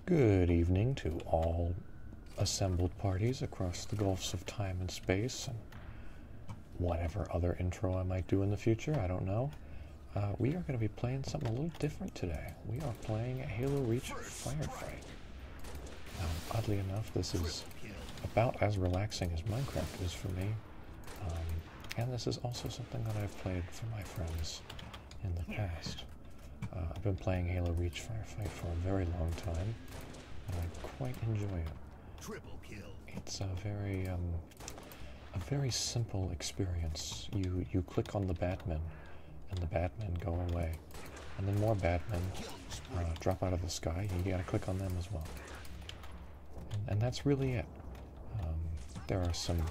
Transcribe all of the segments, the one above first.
Good evening to all assembled parties across the gulfs of time and space, and whatever other intro I might do in the future, I don't know. We are going to be playing something a little different today. We are playing Halo Reach Firefight. Oddly enough, this is about as relaxing as Minecraft is for me, and this is also something that I've played for my friends in the past. I've been playing Halo Reach Firefight for a very long time, and I quite enjoy it. Triple kill. It's a very simple experience. You click on the Batmen, and the Batmen go away, and then more Batmen drop out of the sky, and you gotta click on them as well. And that's really it. There are some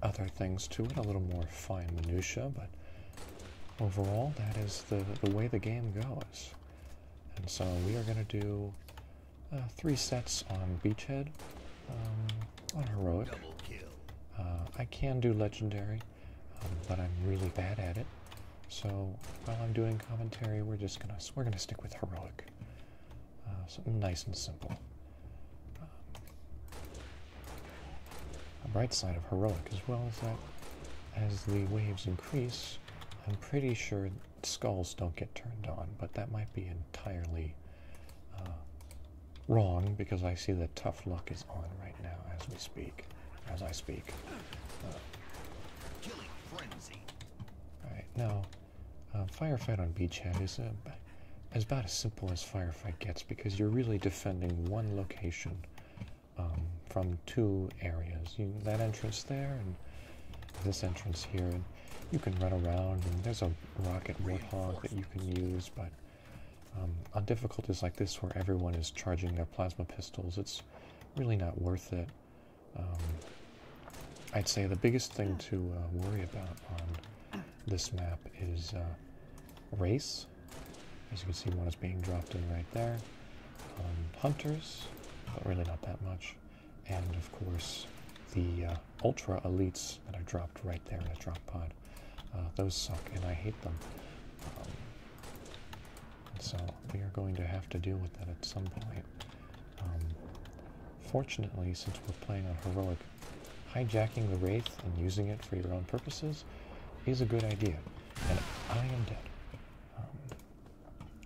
other things to it, a little more fine minutia, but overall, that is the way the game goes. And so we are going to do 3 sets on Beachhead, on Heroic. I can do Legendary, but I'm really bad at it. So while I'm doing commentary, we're gonna stick with Heroic. Something nice and simple. A bright side of Heroic as well is that as the waves increase, I'm pretty sure skulls don't get turned on, but that might be entirely wrong because I see that tough luck is on right now as I speak. Killing frenzy. Alright, now, Firefight on Beachhead is about as simple as Firefight gets because you're really defending one location from 2 areas. That entrance there and this entrance here. And you can run around, and there's a rocket warthog that you can use, but on difficulties like this where everyone is charging their plasma pistols, it's really not worth it. I'd say the biggest thing to worry about on this map is race. As you can see, one is being dropped in right there. Hunters, but really not that much. And of course, the ultra elites that are dropped right there in a drop pod. Those suck, and I hate them. So we are going to have to deal with that at some point. Fortunately, since we're playing on Heroic, hijacking the Wraith and using it for your own purposes is a good idea. And I am dead.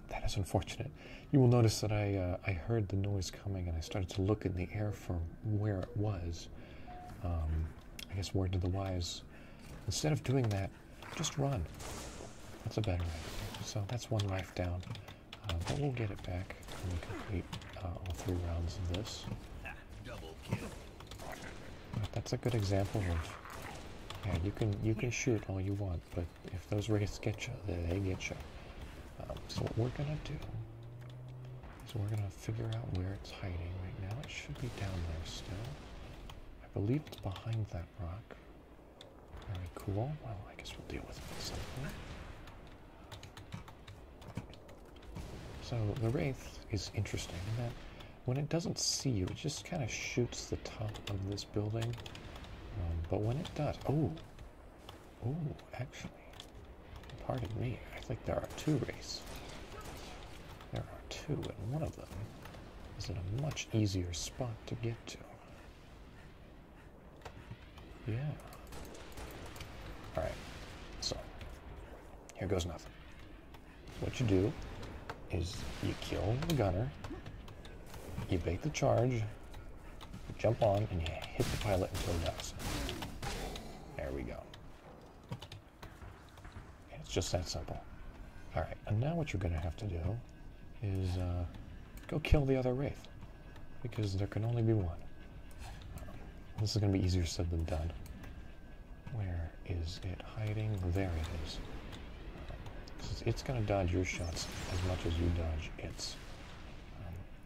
That is unfortunate. You will notice that I heard the noise coming, and I started to look in the air for where it was. I guess word to the wise. Instead of doing that, just run. That's a better idea. So that's 1 life down. But we'll get it back when we complete all 3 rounds of this. Double kill. But that's a good example of, yeah, you can shoot all you want, but if those wraiths get you, they get you. So what we're gonna do is we're gonna figure out where it's hiding right now. It should be down there still. I believe it's behind that rock. Very cool. Well, I guess we'll deal with it at some point. So the Wraith is interesting in that when it doesn't see you, it just kind of shoots the top of this building. But when it does, actually, pardon me, I think there are 2 Wraiths. There are 2, and one of them is in a much easier spot to get to. Yeah. Alright, so here goes nothing. What you do is you kill the gunner, you bait the charge, you jump on, and you hit the pilot until he dies. There we go. And it's just that simple. Alright, and now what you're going to have to do is go kill the other Wraith, because there can only be one. This is going to be easier said than done. Where is it hiding? There it is. It's going to dodge your shots as much as you dodge its.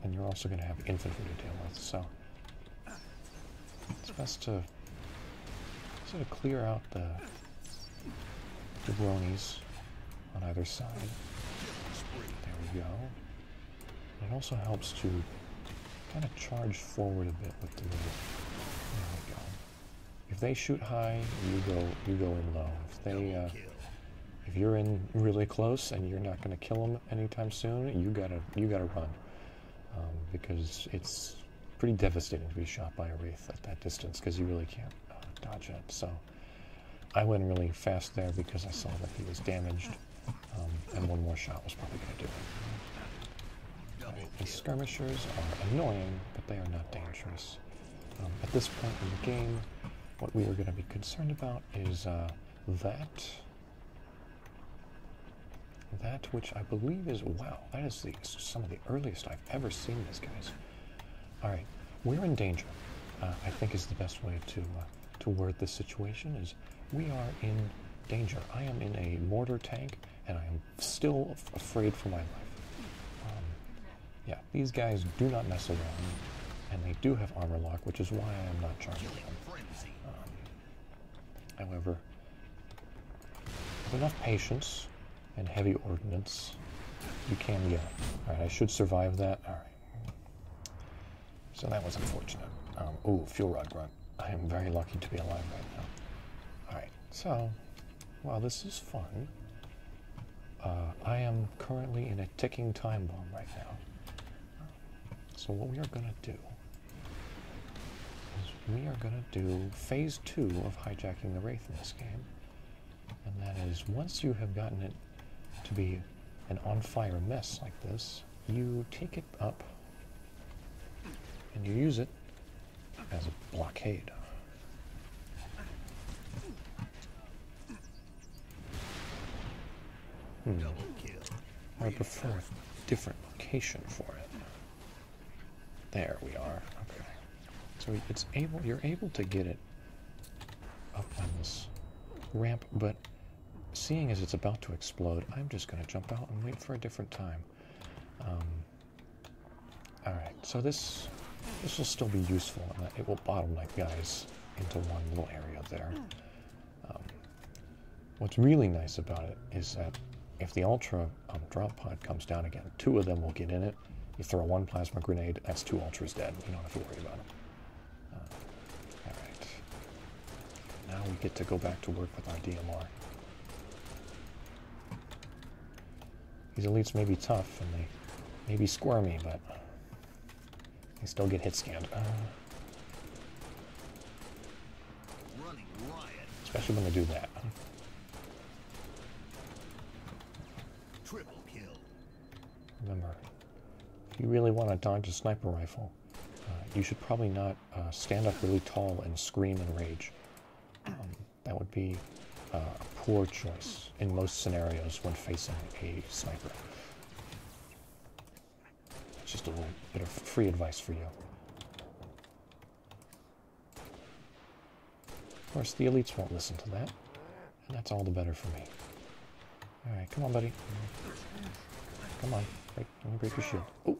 And you're also going to have infantry to deal with, so it's best to sort of clear out the bronies on either side. There we go. It also helps to kind of charge forward a bit with the Wraith. There we go. If they shoot high, you go in low. If you're in really close and you're not going to kill them anytime soon, you gotta run. because it's pretty devastating to be shot by a Wraith at that distance, because you really can't dodge it. So I went really fast there because I saw that he was damaged, and one more shot was probably going to do it. Right, the skirmishers are annoying, but they are not dangerous. At this point in the game, what we are going to be concerned about is that which I believe is, wow, that is some of the earliest I've ever seen these guys. Alright, we're in danger, I think is the best way to word this situation, is we are in danger. I am in a mortar tank, and I am still afraid for my life. Yeah, these guys do not mess around, and they do have armor lock, which is why I am not charging them. However, with enough patience and heavy ordnance, you can get it. Alright, I should survive that. Alright. So that was unfortunate. Ooh, fuel rod grunt. I am very lucky to be alive right now. Alright, so, while this is fun, I am currently in a ticking time bomb right now. So what we are going to do is we are going to do phase 2 of hijacking the Wraith in this game. And that is, once you have gotten it to be an on-fire mess like this, you take it up and you use it as a blockade. I prefer a different location for it. There we are. Okay. So you're able to get it up on this ramp, but seeing as it's about to explode, I'm just going to jump out and wait for a different time. Alright, so this will still be useful in that it will bottleneck guys into one little area there. What's really nice about it is that if the Ultra drop pod comes down again, 2 of them will get in it. You throw one plasma grenade, that's 2 Ultras dead. You don't have to worry about them. Alright. Now we get to go back to work with our DMR. These elites may be tough, and they may be squirmy, but they still get hit scanned. Especially when they do that. Triple kill. Remember, if you really want to dodge a sniper rifle, you should probably not stand up really tall and scream in rage. That would be a poor choice in most scenarios when facing a sniper. It's just a little bit of free advice for you. Of course, the elites won't listen to that, and that's all the better for me. Alright, come on, buddy. Come on. Let me break your shield. Oh!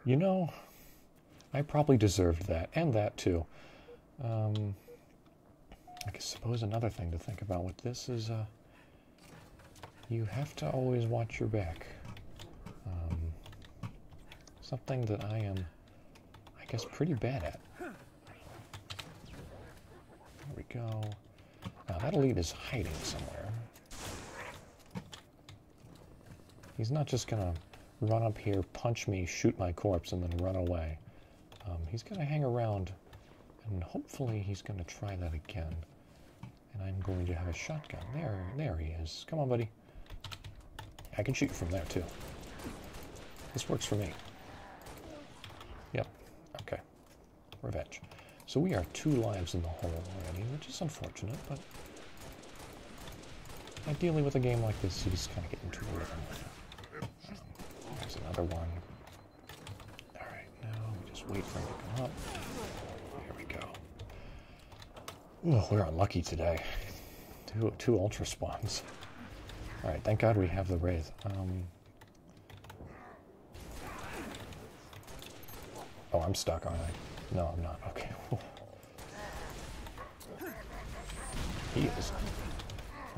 You know, I probably deserved that, and that too. I suppose another thing to think about with this is, you have to always watch your back. Something that I am, I guess, pretty bad at. There we go. Now, that elite is hiding somewhere. He's not just gonna run up here, punch me, shoot my corpse, and then run away. He's gonna hang around, and hopefully he's gonna try that again. And I'm going to have a shotgun. There he is. Come on, buddy. I can shoot you from there, too. This works for me. Yep. Okay. Revenge. So we are 2 lives in the hole already, which is unfortunate, but ideally with a game like this, you just kind of get into a rhythm. There's another one. Alright, now we just wait for him to come up. There we go. Oh, we're unlucky today. Two Ultra spawns. Alright, thank God we have the Wraith. Oh, I'm stuck, aren't I? No, I'm not. Okay. He is.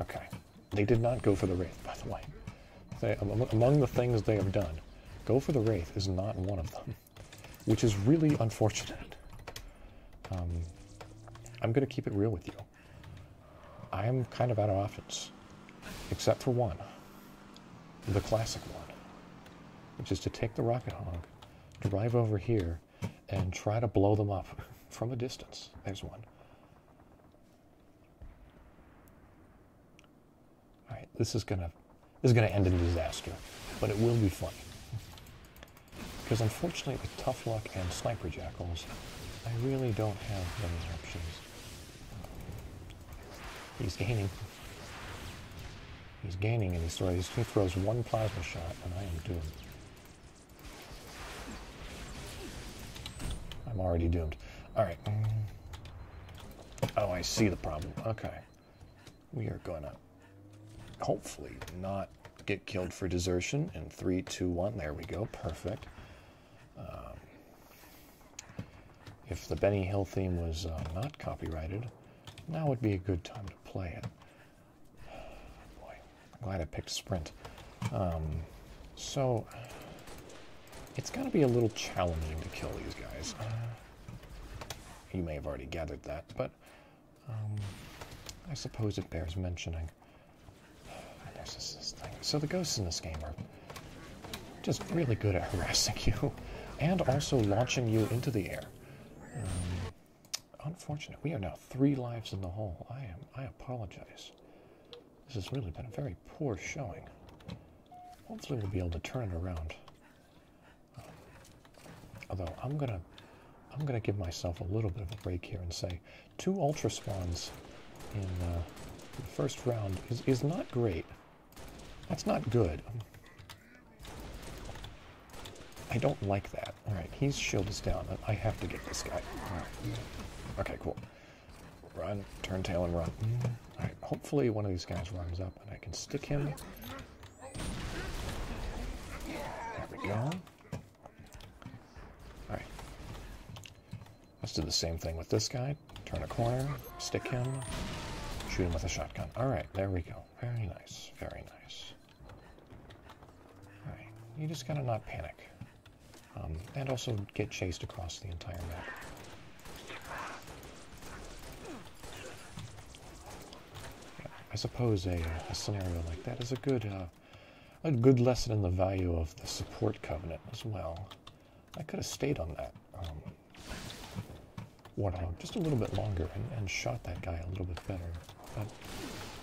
Okay. They did not go for the Wraith, by the way. Among the things they have done, go for the Wraith is not one of them, which is really unfortunate. I'm going to keep it real with you. I am kind of out of options, except for one. The classic one. which is to take the rocket hog, drive over here, and try to blow them up from a distance. There's one. All right, this is gonna end in disaster, but it will be funny. Because unfortunately, with Tough Luck and Sniper Jackals, I really don't have many options. He's gaining. He's gaining, and he throws one plasma shot, and I am doomed. I'm already doomed. All right. Oh, I see the problem. Okay. We are gonna hopefully not get killed for desertion in 3, 2, 1. There we go. Perfect. If the Benny Hill theme was not copyrighted, now would be a good time to play it. Boy, I'm glad I picked Sprint. So, it's got to be a little challenging to kill these guys. You may have already gathered that, but I suppose it bears mentioning. There's this thing. So the ghosts in this game are just really good at harassing you and also launching you into the air. Unfortunate. We are now 3 lives in the hole. I apologize. This has really been a very poor showing. Hopefully we'll be able to turn it around. Although I'm gonna give myself a little bit of a break here and say 2 ultra spawns in the first round is not great. That's not good. I don't like that. All right, his shield is down. I have to get this guy. All right. Okay, cool. Run, turn tail, and run. All right, hopefully one of these guys runs up and I can stick him. There we go. All right. Let's do the same thing with this guy. Turn a corner, stick him, shoot him with a shotgun. All right, there we go. Very nice, very nice. All right, you just gotta not panic. And also get chased across the entire map. Yeah, I suppose a scenario like that is a good lesson in the value of the support covenant as well. I could have stayed on that Warthog just a little bit longer and shot that guy a little bit better. But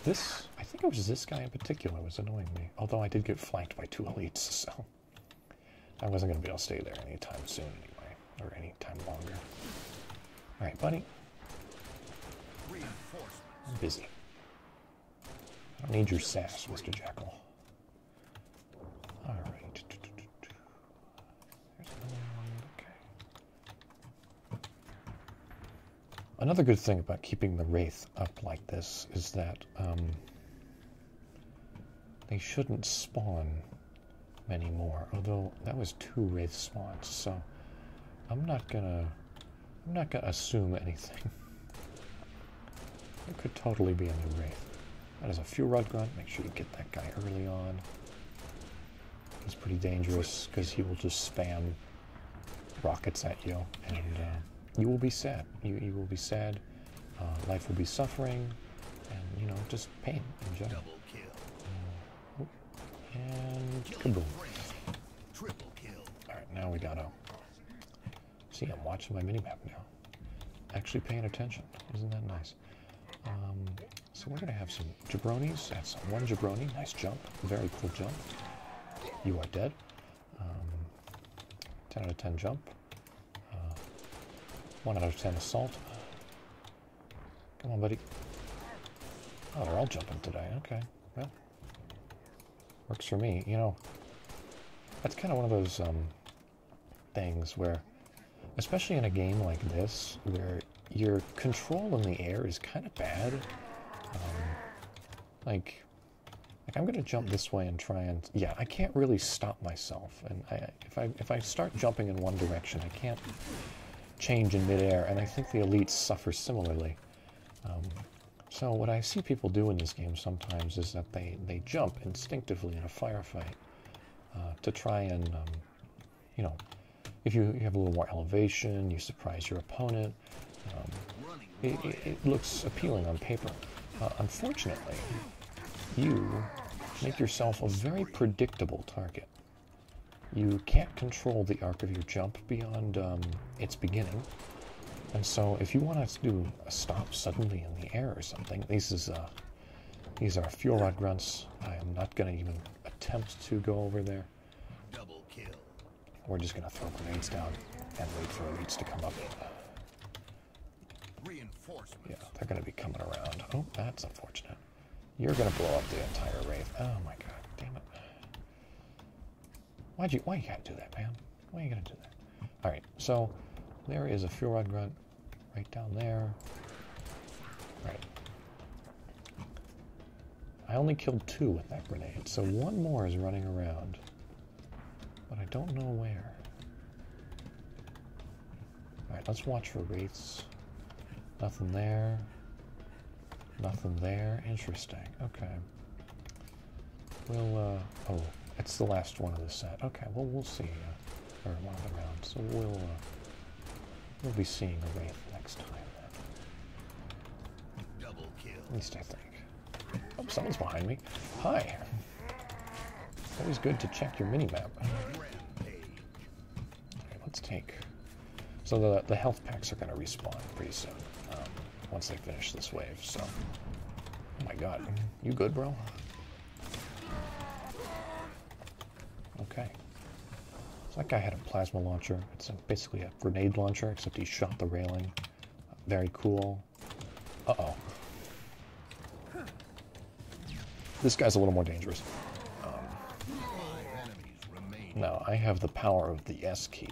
this, I think it was this guy in particular was annoying me. Although I did get flanked by 2 elites, so I wasn't going to be able to stay there anytime soon anyway, or any time longer. All right, buddy. I'm busy. I don't need your sass, Mr. Jackal. All right. There's another one. Okay. Another good thing about keeping the Wraith up like this is that they shouldn't spawn many more, although that was 2 Wraith spawns, so I'm not gonna assume anything. It could totally be a new Wraith. That is a fuel rod grunt. Make sure you get that guy early on. He's pretty dangerous because he will just spam rockets at you, and you will be sad. You will be sad. Life will be suffering, and just pain in general. And kaboom. Triple kill. Alright, now we gotta... See, I'm watching my minimap now. Actually paying attention. Isn't that nice? So we're gonna have some jabronis. That's 1 jabroni. Nice jump. Very cool jump. You are dead. 10 out of 10 jump. 1 out of 10 assault. Come on, buddy. Oh, they're all jumping today. Okay, well. Works for me. That's kind of one of those things where, especially in a game like this, where your control in the air is kind of bad. Like I'm going to jump this way and try and... Yeah, I can't really stop myself. And if I start jumping in one direction, I can't change in midair. And I think the elites suffer similarly. So what I see people do in this game sometimes is that they jump instinctively in a firefight to try and, if you have a little more elevation, you surprise your opponent. It looks appealing on paper. Unfortunately, you make yourself a very predictable target. you can't control the arc of your jump beyond its beginning. And so if you want to do a stop suddenly in the air or something, these are fuel rod grunts. I am not going to even attempt to go over there. Double kill. We're just going to throw grenades down and wait for elites to come up. Reinforcements. Yeah, they're going to be coming around. Oh, that's unfortunate. You're going to blow up the entire wraith. Oh my god, damn it. Why you gotta do that, man? Why you gotta do that? Alright, so there is a fuel rod grunt right down there. Right. I only killed 2 with that grenade, so 1 more is running around. But I don't know where. Alright, let's watch for wraiths. Nothing there. Nothing there. Interesting. Okay. We'll, oh, it's the last one of the set. Okay, well, we'll see. Or one of the rounds. So we'll be seeing a wraith next time then. Double kill. At least I think. Oh, someone's behind me. Hi. Always good to check your mini-map. Rampage. Okay, let's take... So the health packs are going to respawn pretty soon. Once they finish this wave, so... Oh my god. You good, bro? Okay. So that guy had a plasma launcher. It's basically a grenade launcher, except he shot the railing. Very cool. Uh-oh. This guy's a little more dangerous. Now, I have the power of the S key.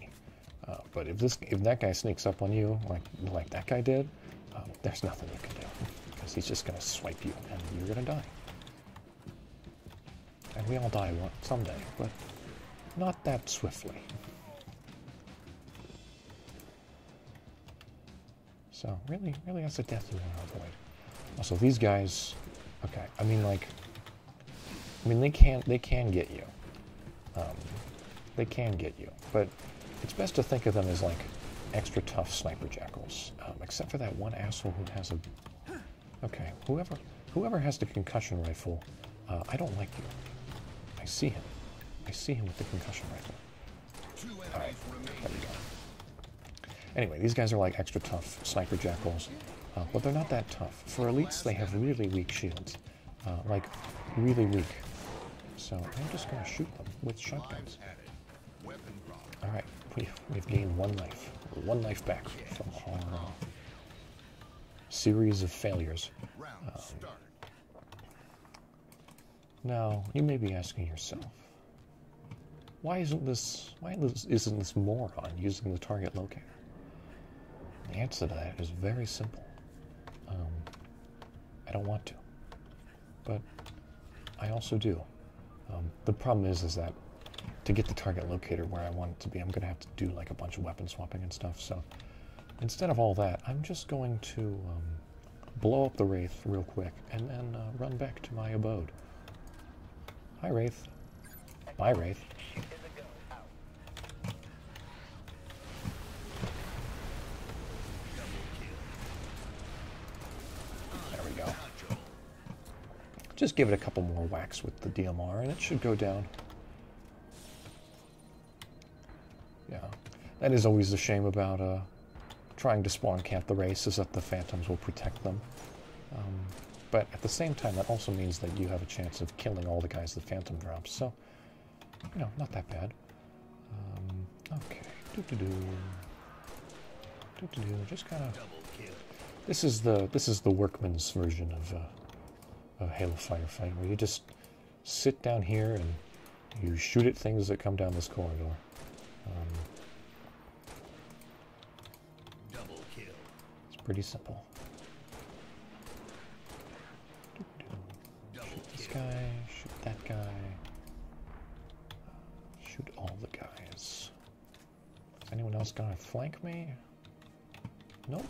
But if that guy sneaks up on you, like that guy did, there's nothing you can do. Because he's just going to swipe you, and you're going to die. And we all die someday, but not that swiftly. So, really, that's a death you want to avoid. Also, these guys... Okay, I mean, they can get you. They can get you, but it's best to think of them as, like, extra tough sniper jackals. Except for that one asshole who has a... Okay, whoever has the concussion rifle, I don't like you. I see him. I see him with the concussion rifle. Alright, there we go. Anyway, these guys are like extra tough sniper jackals, but they're not that tough. For elites, they have really weak shields. Like, really weak. So I'm just going to shoot them with shotguns. Alright, we've gained 1 life. 1 life back from our series of failures. Now, you may be asking yourself, why isn't this moron using the target locator? The answer to that is very simple. I don't want to, but I also do. The problem is that to get the target locator where I want it to be, I'm going to have to do like a bunch of weapon swapping and stuff. So instead of all that, I'm just going to blow up the wraith real quick and then run back to my abode. Hi, wraith. Bye, wraith. There we go. Just give it a couple more whacks with the DMR and it should go down. Yeah, that is always the shame about trying to spawn camp the race, is that the phantoms will protect them. But at the same time, that also means that you have a chance of killing all the guys the phantom drops. So, you know, not that bad. Okay. Just kind of. This is the workman's version of Halo Firefight, where you just sit down here and you shoot at things that come down this corridor. Double kill. It's pretty simple. Double Shoot this kill. guy, shoot that guy, shoot all the guys. Is anyone else gonna flank me? Nope.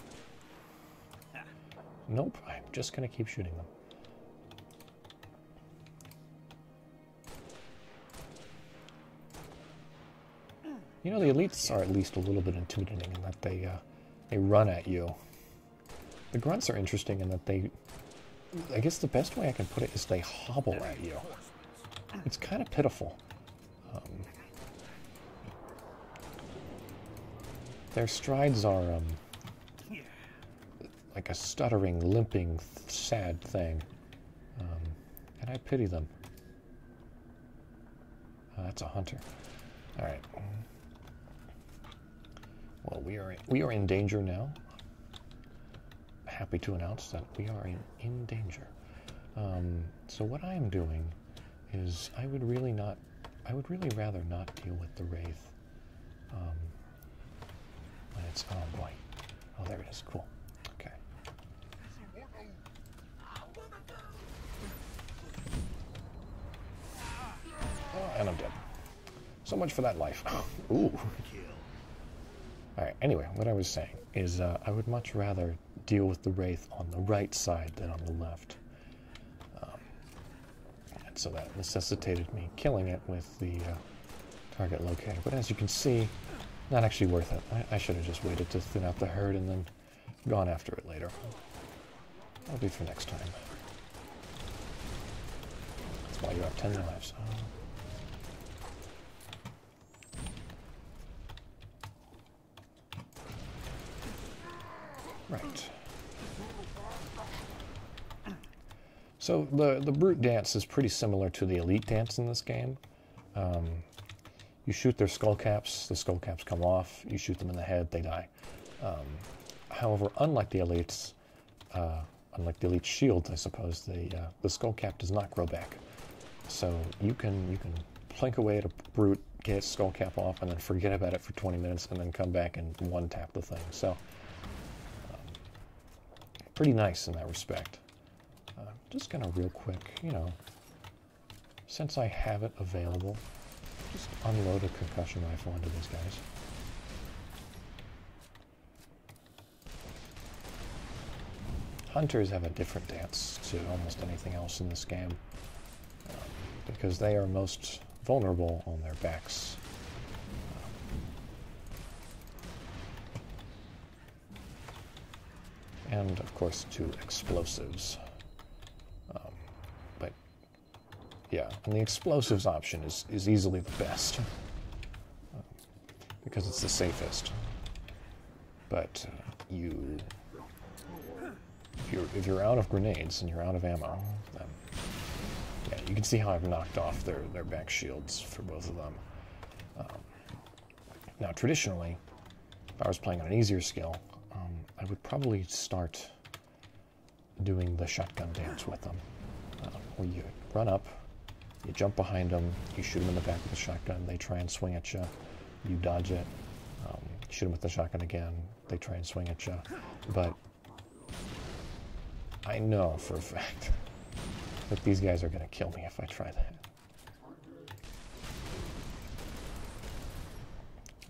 Nope, I'm just gonna keep shooting them. You know, the elites are at least a little bit intimidating in that they run at you. The grunts are interesting in that I guess the best way I can put it is they hobble at you. It's kind of pitiful. Their strides are like a stuttering, limping, sad thing. And I pity them. That's a hunter. All right. Well, we are in danger now. Happy to announce that we are in danger. So what I am doing is I would really rather not deal with the Wraith. When it's, oh boy. Oh, there it is. Cool. Okay. Oh, and I'm dead. So much for that life. Ooh. Alright, anyway, what I was saying is I would much rather deal with the Wraith on the right side than on the left. And so that necessitated me killing it with the target locator. But as you can see, not actually worth it. I should have just waited to thin out the herd and then gone after it later. That'll be for next time. That's why you have 10 lives. Right. So the brute dance is pretty similar to the elite dance in this game. You shoot their skull caps, the skull caps come off. You shoot them in the head, they die. However, unlike the elites, unlike the elite shields, I suppose, the skull cap does not grow back. So you can plink away at a brute, get its skull cap off, and then forget about it for 20 minutes, and then come back and one-tap the thing. So pretty nice in that respect. Just gonna real quick, since I have it available, just unload a concussion rifle into these guys. Hunters have a different dance to almost anything else in this game, because they are most vulnerable on their backs. And, of course, to explosives. But, yeah, and the explosives option is easily the best. Because it's the safest. But if you're out of grenades and you're out of ammo, then, yeah, you can see how I've knocked off their back shields for both of them. Now, traditionally, if I was playing on an easier skill, I would probably start doing the shotgun dance with them, where you run up, you jump behind them, you shoot them in the back with a shotgun, they try and swing at you, you dodge it, shoot them with the shotgun again, they try and swing at you. But I know for a fact that these guys are going to kill me if I try that.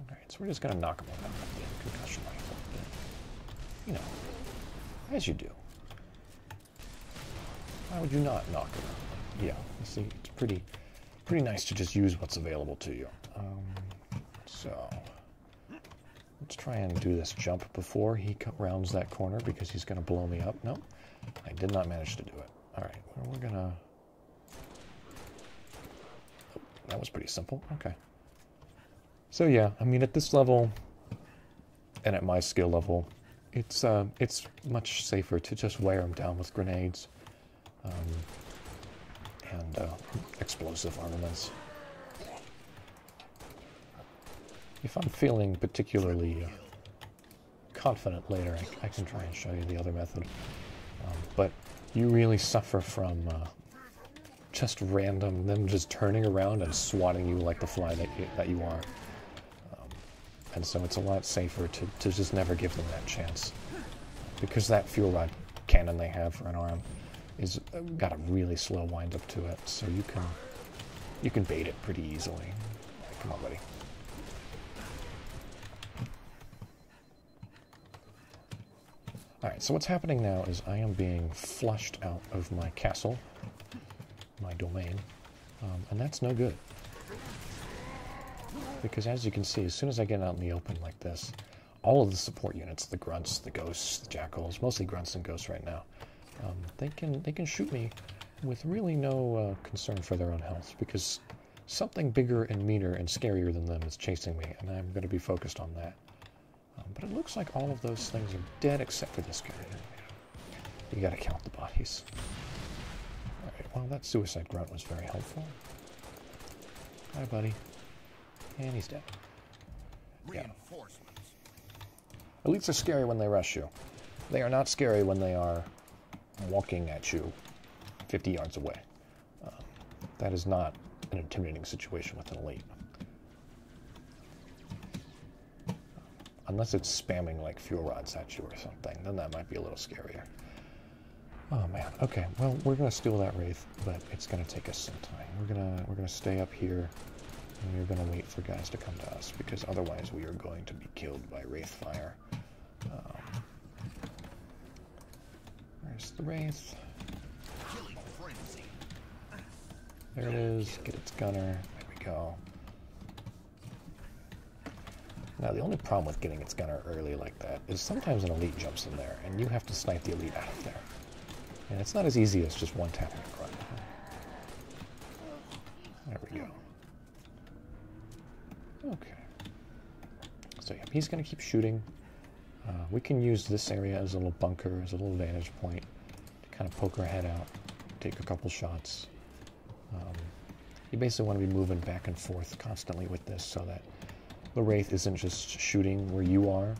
Alright, so we're just going to knock them out with the concussion rifle. As you do. Why would you not knock them out? Yeah, you see, it's pretty nice to just use what's available to you. So, let's try and do this jump before he rounds that corner, because he's going to blow me up. No, I did not manage to do it. Alright, well, we're going to... Oh, that was pretty simple. Okay. So yeah, I mean, at this level, and at my skill level, it's much safer to just wear them down with grenades and explosive armaments. If I'm feeling particularly confident later, I can try and show you the other method. But you really suffer from just random, them just turning around and swatting you like the fly that you are. And so it's a lot safer to just never give them that chance. Because that fuel rod cannon they have for an arm is got a really slow wind-up to it, so you can bait it pretty easily. Come on, buddy. Alright, so what's happening now is I am being flushed out of my castle, my domain, and that's no good. Because as you can see, as soon as I get out in the open like this, all of the support units, the grunts, the ghosts, the jackals, mostly grunts and ghosts right now, they can shoot me with really no concern for their own health, because something bigger and meaner and scarier than them is chasing me, and I'm going to be focused on that. But it looks like all of those things are dead except for this guy. You gotta count the bodies. Alright, well, that suicide grunt was very helpful. Hi, buddy. And he's dead. Yeah. Reinforcements. Elites are scary when they rush you. They are not scary when they are walking at you 50 yards away. That is not an intimidating situation with an elite. Unless it's spamming like fuel rods at you or something, then that might be a little scarier. Oh man, okay, well, we're gonna steal that Wraith, but it's gonna take us some time. We're gonna stay up here, and we're gonna wait for guys to come to us, because otherwise we are going to be killed by Wraith fire. Where's the Wraith? Killing frenzy. There it is, get its gunner, there we go. Now, the only problem with getting its gunner early like that is sometimes an elite jumps in there, and you have to snipe the elite out of there. And it's not as easy as just one-tapping a grunt. There we go. Okay. So yeah, he's going to keep shooting. We can use this area as a little bunker, as a little vantage point, to kind of poke our head out, take a couple shots. You basically want to be moving back and forth constantly with this so that the Wraith isn't just shooting where you are,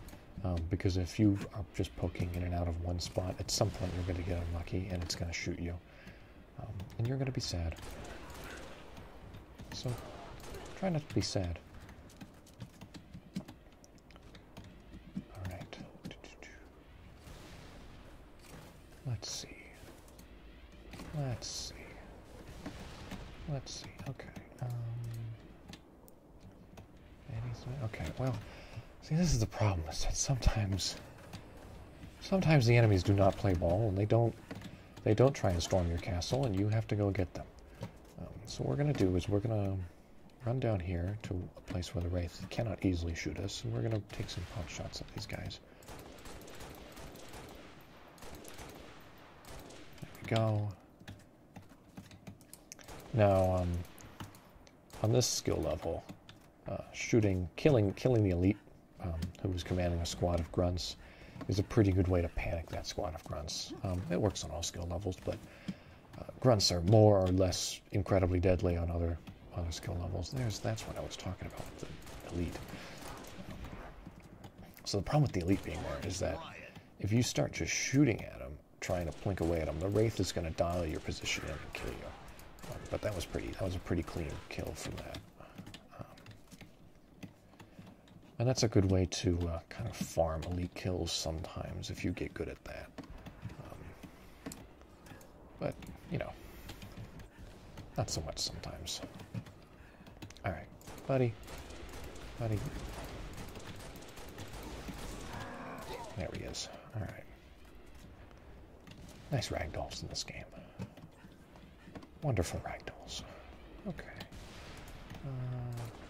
because if you are just poking in and out of one spot, at some point you're going to get unlucky and it's going to shoot you. And you're going to be sad. So, try not to be sad. Alright. Let's see. Let's see. Let's see. Okay. Okay, well, see, this is the problem, is that sometimes the enemies do not play ball, and they don't try and storm your castle, and you have to go get them. So what we're going to do is we're going to run down here to a place where the Wraith cannot easily shoot us, and we're going to take some pot shots at these guys. There we go. Now, on this skill level, killing the elite who was commanding a squad of grunts is a pretty good way to panic that squad of grunts. It works on all skill levels, but grunts are more or less incredibly deadly on other skill levels. That's what I was talking about with the elite. So the problem with the elite being there is that if you start just shooting at them, trying to plink away at them, the Wraith is going to dial your position in and kill you. But that was a pretty clean kill from that. And that's a good way to kind of farm elite kills sometimes if you get good at that. But, you know, not so much sometimes. Alright, buddy. Buddy. There he is. Alright. Nice ragdolls in this game. Wonderful ragdolls. Okay.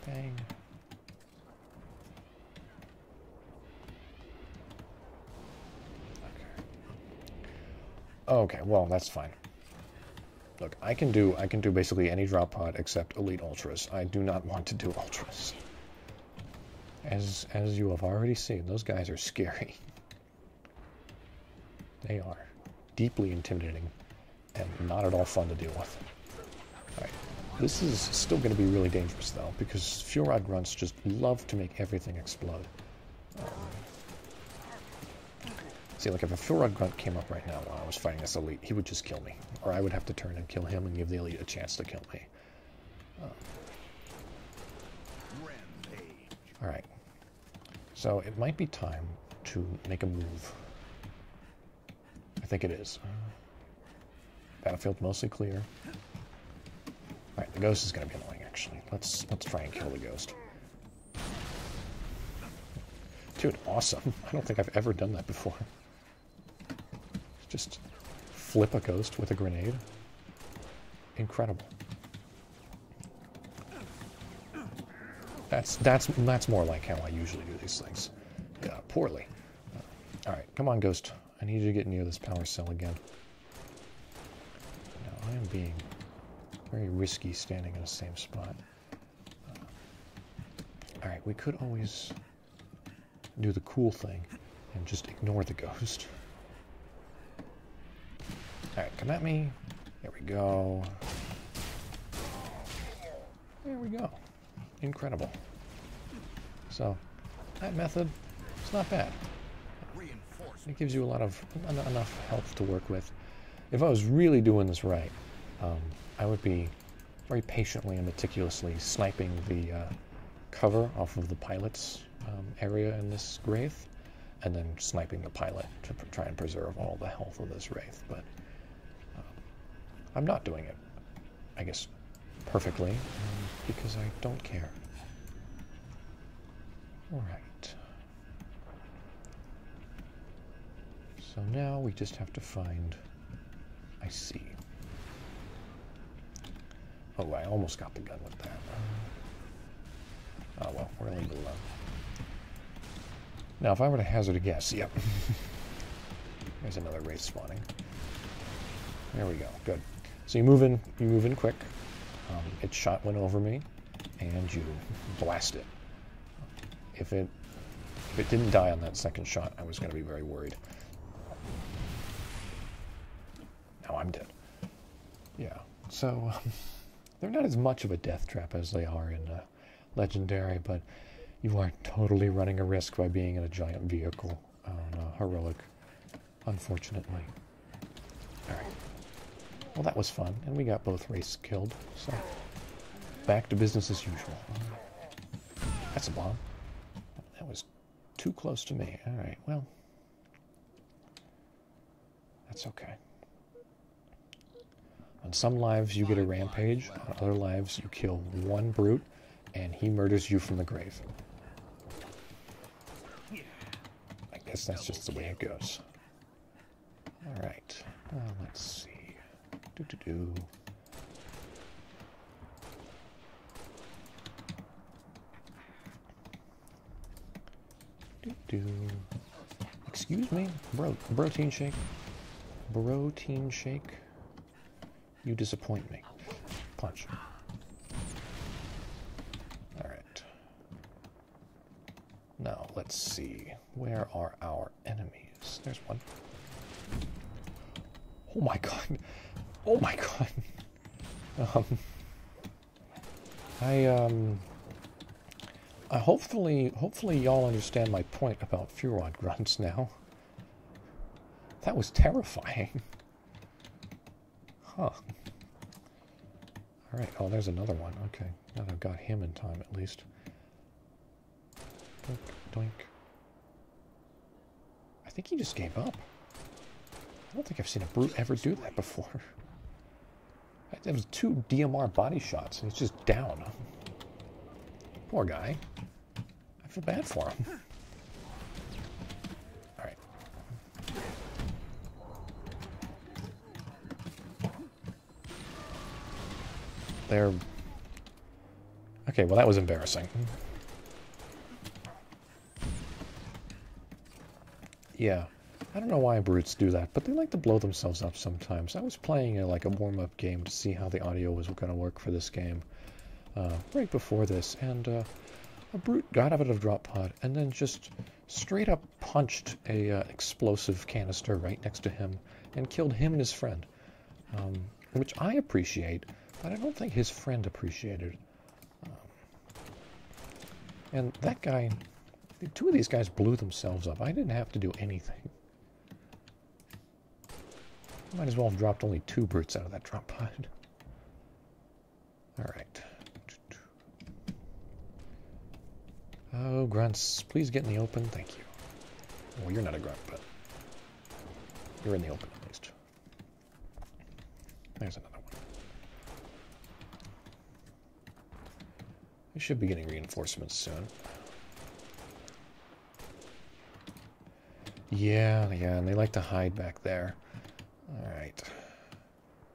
Bang. Okay, well, that's fine. Look, I can do basically any drop pod except elite ultras. I do not want to do ultras. As you have already seen, those guys are scary. They are deeply intimidating and not at all fun to deal with. Alright, this is still going to be really dangerous though, because fuel rod grunts just love to make everything explode. See, like if a fuel rod grunt came up right now while I was fighting this elite, he would just kill me. Or I would have to turn and kill him and give the elite a chance to kill me. Alright. So it might be time to make a move. I think it is. Battlefield mostly clear. Alright, the ghost is going to be annoying, actually. Let's try and kill the ghost. Dude, awesome. I don't think I've ever done that before. Just flip a ghost with a grenade. Incredible. That's more like how I usually do these things. Yeah, poorly. Alright, come on, ghost. I need you to get near this power cell again. Now, I am being very risky standing in the same spot. Alright, we could always do the cool thing and just ignore the ghost. Alright, come at me. There we go. There we go. Incredible. So, that method, it's not bad. It gives you a lot of enough health to work with. If I was really doing this right, I would be very patiently and meticulously sniping the cover off of the pilot's area in this wraith, and then sniping the pilot to try and preserve all the health of this wraith. But I'm not doing it, I guess, perfectly, because I don't care. Alright. So now we just have to find... I see. Oh, I almost got the gun with that. Oh well, we're gonna leave it alone. Now, if I were to hazard a guess, yep. There's another wraith spawning. There we go, good. So you move in quick. Its shot went over me, and you blast it. If it didn't die on that second shot, I was going to be very worried. Now I'm dead. Yeah, so they're not as much of a death trap as they are in Legendary, but you are totally running a risk by being in a giant vehicle on Heroic, unfortunately. Alright. Well, that was fun, and we got both wraiths killed, so back to business as usual. That's a bomb. That was too close to me. Alright, well, that's okay. On some lives you get a rampage, on other lives you kill one brute, and he murders you from the grave. I guess that's just the way it goes. Alright, let's see. Excuse me? Protein shake. Protein shake. You disappoint me. Punch. Alright. Now, let's see. Where are our enemies? There's one. Oh my god. Oh my god. Hopefully y'all understand my point about Furod grunts now. That was terrifying. Huh. Alright, oh, there's another one. Okay, now I've got him in time at least. Doink, doink. I think he just gave up. I don't think I've seen a brute ever do that before. There was 2 DMR body shots, and he's just down. Poor guy. I feel bad for him. Alright. They're... Okay, well that was embarrassing. Yeah. I don't know why brutes do that, but they like to blow themselves up sometimes. I was playing like a warm-up game to see how the audio was going to work for this game right before this, and a brute got out of a drop pod and then just straight up punched a explosive canister right next to him and killed him and his friend, which I appreciate, but I don't think his friend appreciated. And that guy, 2 of these guys blew themselves up. I didn't have to do anything. Might as well have dropped only 2 brutes out of that drop pod. Alright. Oh, grunts, please get in the open. Thank you. Well, you're not a grunt, but you're in the open at least. There's another one. We should be getting reinforcements soon. Yeah, and they like to hide back there. Alright.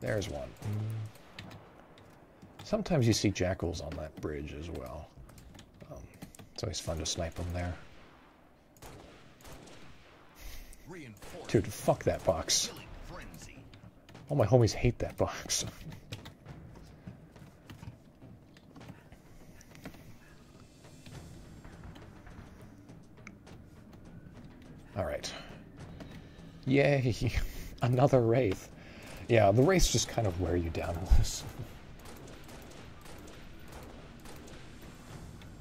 There's one. Sometimes you see jackals on that bridge as well. It's always fun to snipe them there. Dude, fuck that box. All my homies hate that box. Alright. Yay! Another Wraith. Yeah, the Wraiths just kind of wear you down with this.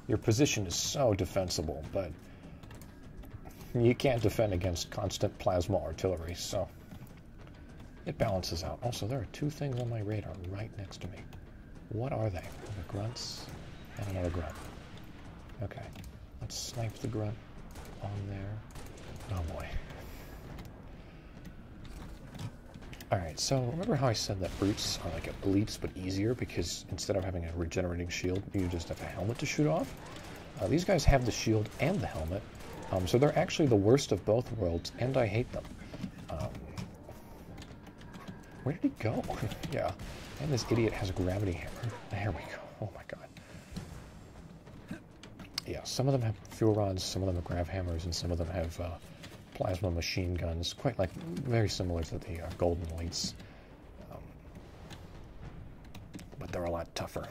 Your position is so defensible, but you can't defend against constant plasma artillery, so it balances out. Also, there are two things on my radar right next to me. What are they? The grunts and another grunt. Okay, let's snipe the grunt on there. Oh boy. Alright, so remember how I said that brutes are like elites but easier because instead of having a regenerating shield, you just have a helmet to shoot off? These guys have the shield and the helmet, so they're actually the worst of both worlds, and I hate them. Where did he go? Yeah, and this idiot has a gravity hammer. There we go. Oh my god. Yeah, some of them have fuel rods, some of them have grav hammers, and some of them have plasma machine guns, quite like, very similar to the Golden Elites. But they're a lot tougher.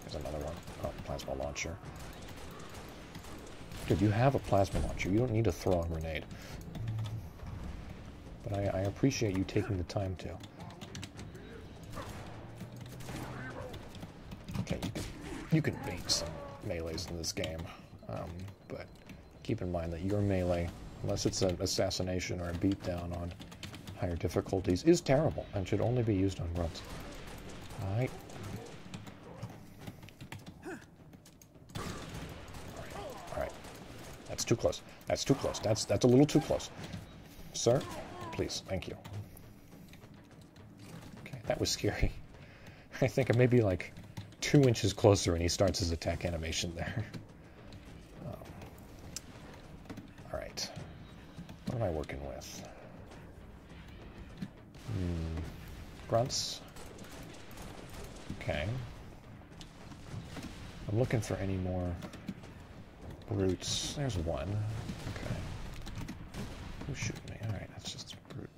There's another one. Oh, plasma launcher. Dude, you have a plasma launcher. You don't need to throw a grenade. But I appreciate you taking the time to. Okay, you can bait some melees in this game, but keep in mind that your melee, unless it's an assassination or a beatdown on higher difficulties, is terrible and should only be used on grunts. Alright. Alright. That's too close. That's too close. That's a little too close. Sir, please, thank you. Okay, that was scary. I think I'm maybe like 2 inches closer and he starts his attack animation there. Alright. What am I working with? Grunts. Okay. I'm looking for any more brutes. There's one. Okay. Who's shooting me? Alright, that's just a brute.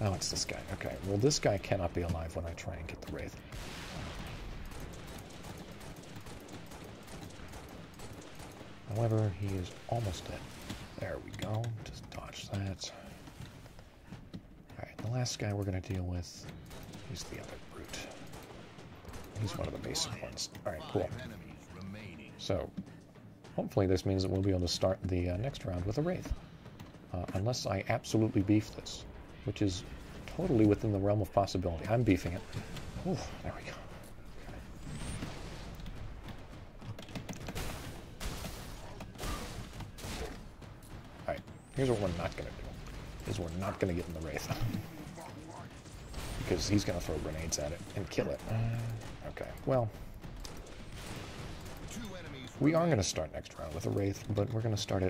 Oh, it's this guy. Okay, well this guy cannot be alive when I try and get the Wraith. However, he is almost dead. There we go. Just dodge that. Alright, the last guy we're going to deal with is the other brute. He's one of the basic ones. Alright, cool. So, hopefully this means that we'll be able to start the next round with a Wraith. Unless I absolutely beef this, which is totally within the realm of possibility. I'm beefing it. Ooh, there we go. Here's what we're not going to do, is we're not going to get in the Wraith. Because he's going to throw grenades at it and kill it. Okay, well, we are going to start next round with a Wraith, but we're going to start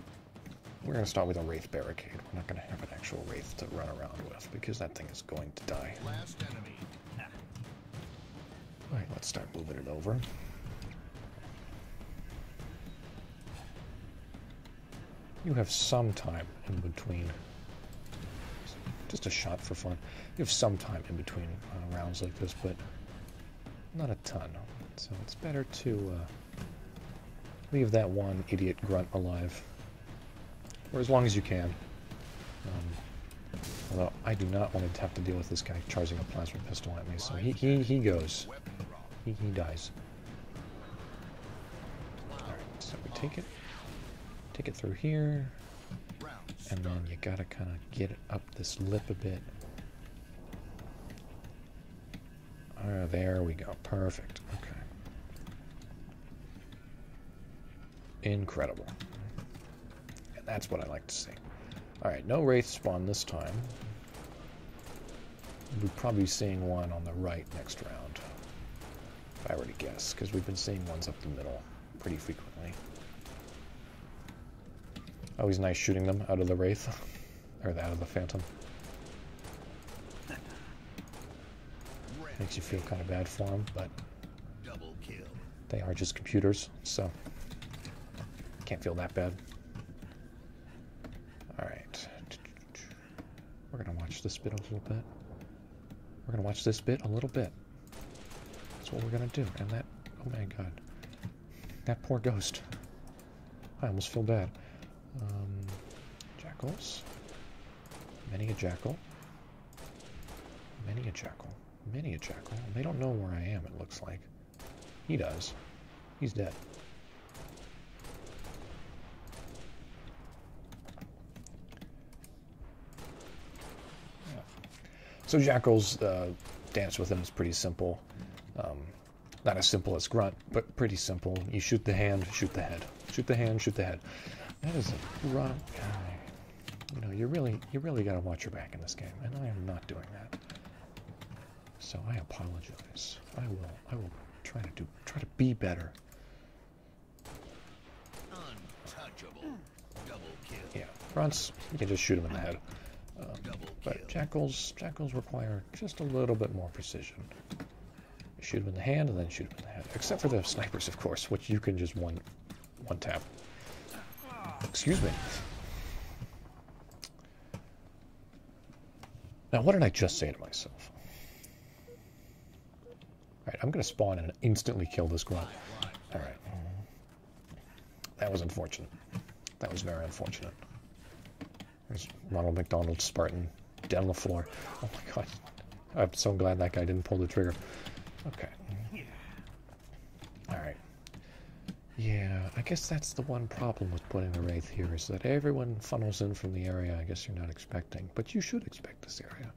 with a Wraith barricade. We're not going to have an actual Wraith to run around with, because that thing is going to die. Alright, let's start moving it over. You have some time in between, just a shot for fun, you have some time in between rounds like this, but not a ton. So it's better to leave that one idiot grunt alive, or as long as you can. Although I do not want to have to deal with this guy charging a plasma pistol at me, so he goes. He dies. Alright, so we take it. Take it through here, and then you gotta kind of get it up this lip a bit. There we go. Perfect. Okay. Incredible. And that's what I like to see. Alright, no Wraith spawn this time. We'll probably be seeing one on the right next round, if I were to guess, because we've been seeing ones up the middle pretty frequently. Always nice shooting them out of the Wraith, or out of the Phantom. Makes you feel kind of bad for them, but they are just computers, so can't feel that bad. Alright. We're going to watch this bit a little bit. We're going to watch this bit a little bit. That's what we're going to do. And that, oh my god. That poor ghost. I almost feel bad. Jackals. Many a jackal. Many a jackal. Many a jackal. They don't know where I am, it looks like. He does. He's dead. Yeah. So jackals, dance with them is pretty simple. Not as simple as grunt, but pretty simple. You shoot the hand, shoot the head. Shoot the hand, shoot the head. That is a grunt guy. You know, you really got to watch your back in this game, and I am not doing that. So I apologize. I will try to be better. Untouchable. Double kill. Yeah, grunts, you can just shoot them in the head. But jackals require just a little bit more precision. You shoot them in the hand and then shoot them in the head. Except for the snipers, of course, which you can just one tap. Excuse me. Now, what did I just say to myself? Alright, I'm going to spawn and instantly kill this grunt. Alright. That was unfortunate. That was very unfortunate. There's Ronald McDonald Spartan dead on the floor. Oh my god. I'm so glad that guy didn't pull the trigger. Okay. Alright. Yeah, I guess that's the one problem with putting the Wraith here, is that everyone funnels in from the area I guess you're not expecting. But you should expect this area.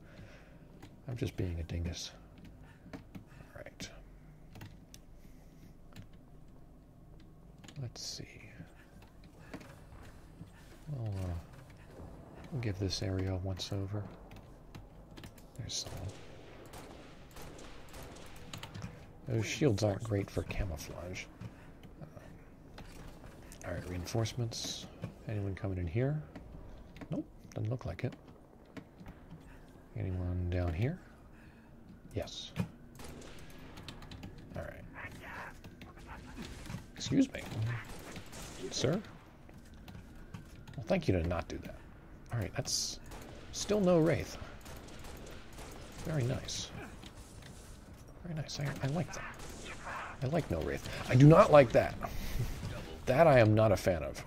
I'm just being a dingus. Alright. Let's see. We'll give this area a once over. There's someone. Those shields aren't great for camouflage. Alright, reinforcements. Anyone coming in here? Nope, doesn't look like it. Anyone down here? Yes. Alright. Excuse me. Sir? Well, thank you to not do that. Alright, that's still no Wraith. Very nice. Very nice. I like that. I like no Wraith. I do not like that. That I am not a fan of.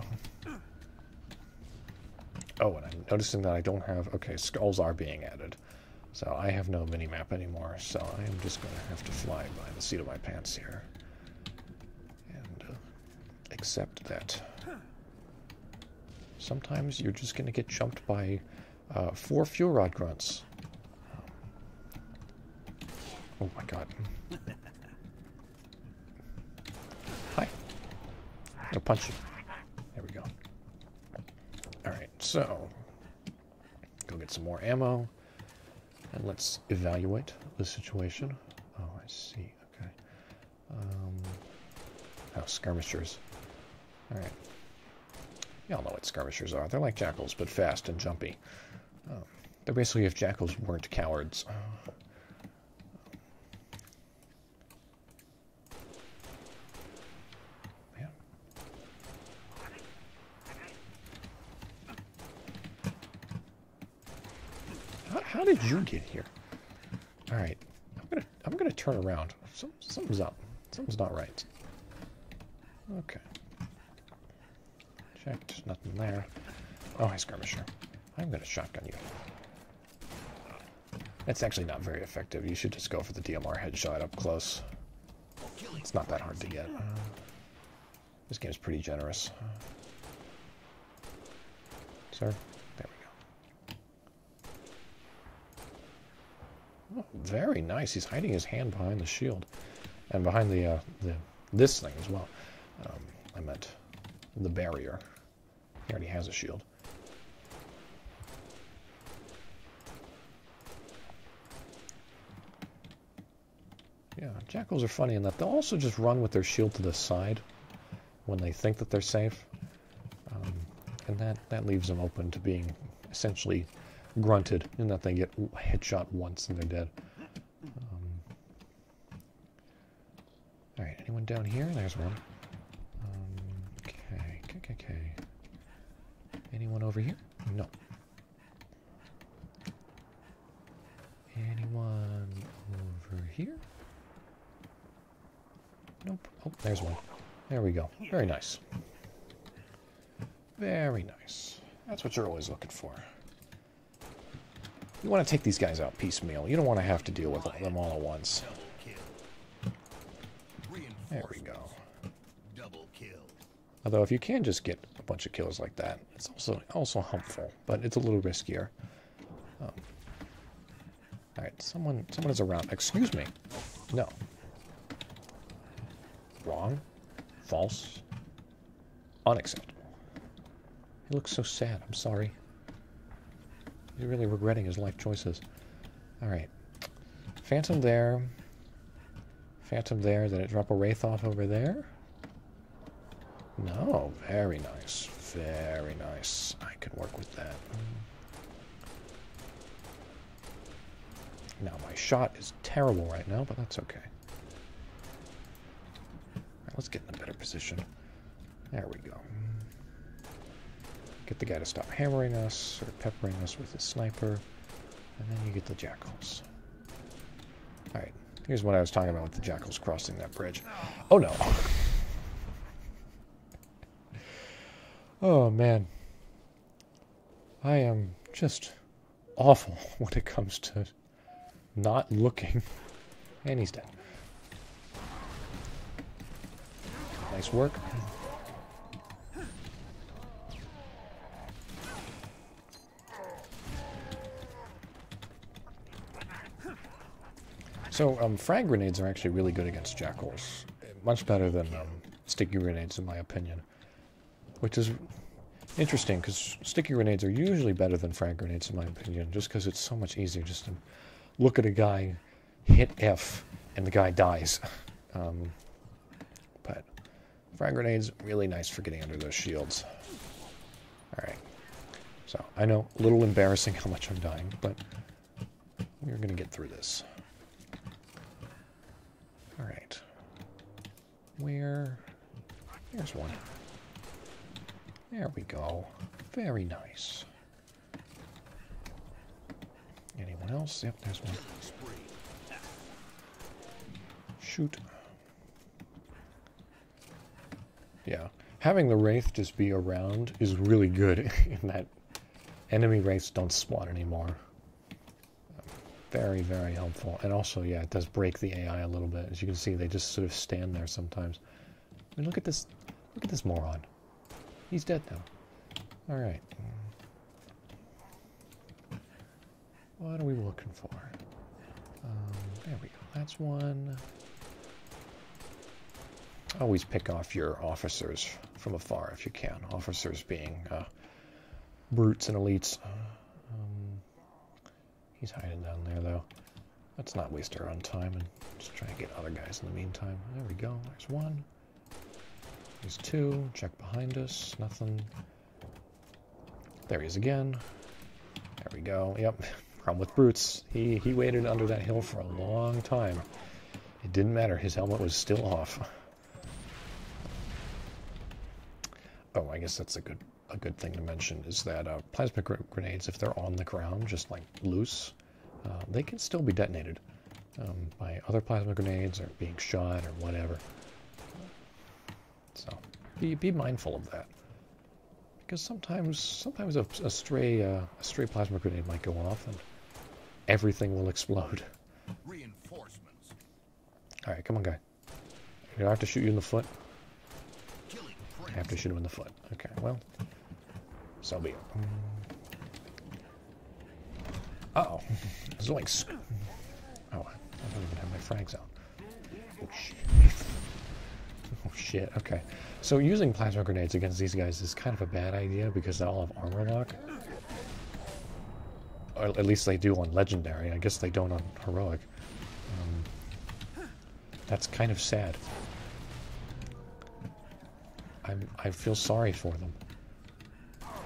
Oh, and I'm noticing that I don't have... Okay, skulls are being added. So I have no mini-map anymore, so I am just going to have to fly by the seat of my pants here. And accept that sometimes you're just going to get jumped by 4 fuel rod grunts. Oh my god. Hi. I'll punch you. There we go. Alright, so go get some more ammo. And let's evaluate the situation. Oh, I see. Okay. Oh, skirmishers. Alright. Y'all know what skirmishers are. They're like jackals, but fast and jumpy. They're basically if jackals weren't cowards. How did you get here? All right, I'm gonna turn around. Something's up. Something's not right. Okay. Check. There's nothing there. Oh, hi, skirmisher. I'm gonna shotgun you. That's actually not very effective. You should just go for the DMR headshot up close. It's not that hard to get. This game's pretty generous. Sir? There we go. Oh, very nice. He's hiding his hand behind the shield. And behind this thing as well. I meant the barrier. He already has a shield. Yeah, jackals are funny in that they'll also just run with their shield to the side when they think that they're safe. And that leaves them open to being essentially grunted in that they get headshot once and they're dead. Alright, anyone down here? There's one. Okay. Anyone over here? No. Anyone over here? Nope. Oh, there's one. There we go. Very nice. Very nice. That's what you're always looking for. You want to take these guys out piecemeal. You don't want to have to deal with them all at once. There we go. Although if you can just get a bunch of kills like that, it's also helpful, but it's a little riskier. Alright, someone is around. Excuse me. No. Wrong. False. Unacceptable. He looks so sad. I'm sorry. He's really regretting his life choices. Alright. Phantom there. Phantom there. Did it drop a Wraith off over there? No. Very nice. Very nice. I could work with that. Now, my shot is terrible right now, but that's okay. Alright, let's get in a better position. There we go. Get the guy to stop hammering us, or peppering us with his sniper, and then you get the jackals. Alright, here's what I was talking about with the jackals crossing that bridge. Oh no! Oh man. I am just awful when it comes to not looking. And he's dead. Nice work. So, frag grenades are actually really good against jackals. Much better than sticky grenades, in my opinion. Which is interesting, because sticky grenades are usually better than frag grenades, in my opinion, just because it's so much easier just to look at a guy, hit F, and the guy dies. But frag grenades, really nice for getting under those shields. Alright. So, I know, a little embarrassing how much I'm dying, but we're going to get through this. Alright. Here's one. There we go. Very nice. Anyone else? Yep, there's one. Shoot. Yeah. Having the Wraith just be around is really good in that enemy Wraiths don't spawn anymore. Very, very helpful. And also, yeah, it does break the AI a little bit. As you can see, they just sort of stand there sometimes. I mean, look at this moron. He's dead now. Alright. What are we looking for? There we go. That's one. Always pick off your officers from afar if you can. Officers being brutes and elites. He's hiding down there, though. Let's not waste our own time and just try and get other guys in the meantime. There we go. There's one. There's two. Check behind us. Nothing. There he is again. There we go. Yep. Problem with brutes. He waited under that hill for a long time. It didn't matter. His helmet was still off. Oh, I guess that's a good thing to mention is that plasma grenades, if they're on the ground, just like loose, they can still be detonated by other plasma grenades or being shot or whatever. So be mindful of that, because sometimes a stray plasma grenade might go off and everything will explode. Reinforcements. All right, come on, guy. Do I have to shoot you in the foot? I have to shoot him in the foot. Okay, well. So be it. Uh-oh. Zoinks. Oh, I don't even have my frags out. Oh, shit. Oh, shit. Okay. So using plasma grenades against these guys is kind of a bad idea because they all have armor lock. Or at least they do on Legendary. I guess they don't on Heroic. That's kind of sad. I feel sorry for them.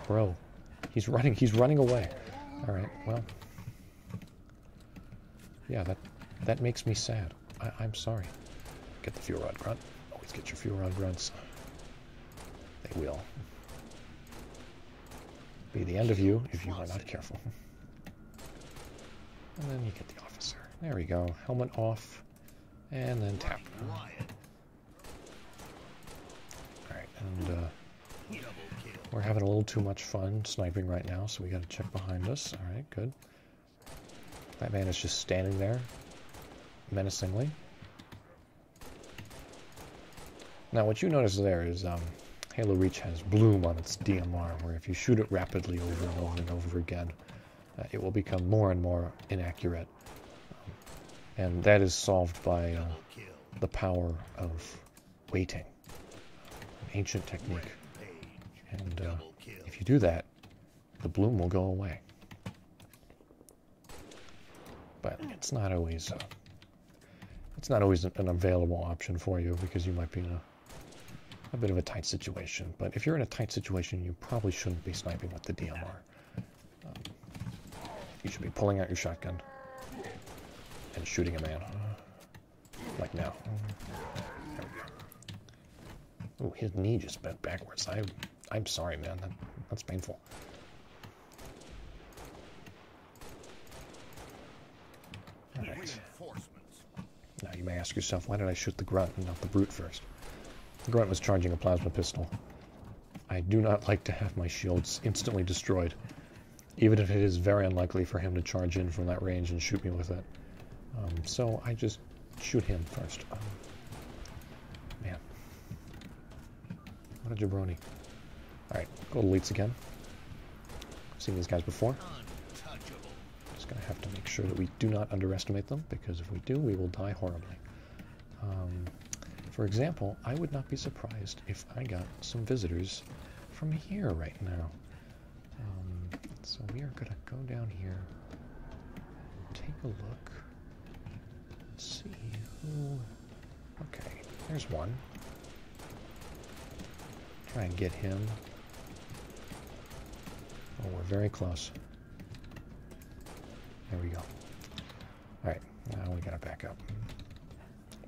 Bro, he's running away. Alright, well. Yeah, that makes me sad. I'm sorry. Get the fuel rod grunt. Always get your fuel rod grunts. They will be the end of you if you are not careful. And then you get the officer. There we go. Helmet off. And then tap. Alright, and We're having a little too much fun sniping right now, so we got to check behind us. All right, good. That man is just standing there, menacingly. Now, what you notice there is Halo Reach has bloom on its DMR, where if you shoot it rapidly over and over and over again, it will become more and more inaccurate. And that is solved by the power of waiting, an ancient technique. And if you do that, the bloom will go away. But it's not always an available option for you, because you might be in a bit of a tight situation. But if you're in a tight situation, you probably shouldn't be sniping with the DMR. You should be pulling out your shotgun and shooting a man, like now. There we go. Ooh, his knee just bent backwards. I'm sorry, man. That's painful. All right. Now you may ask yourself, why did I shoot the grunt and not the brute first? The grunt was charging a plasma pistol. I do not like to have my shields instantly destroyed, even if it is very unlikely for him to charge in from that range and shoot me with it. So I just shoot him first. Man. What a jabroni. Alright, go to elites again. Seen these guys before. Just gonna have to make sure that we do not underestimate them, because if we do, we will die horribly. For example, I would not be surprised if I got some visitors from here right now. So we are gonna go down here, take a look, see who... Okay, there's one. Try and get him. Oh, we're very close. There we go. Alright, now we gotta back up,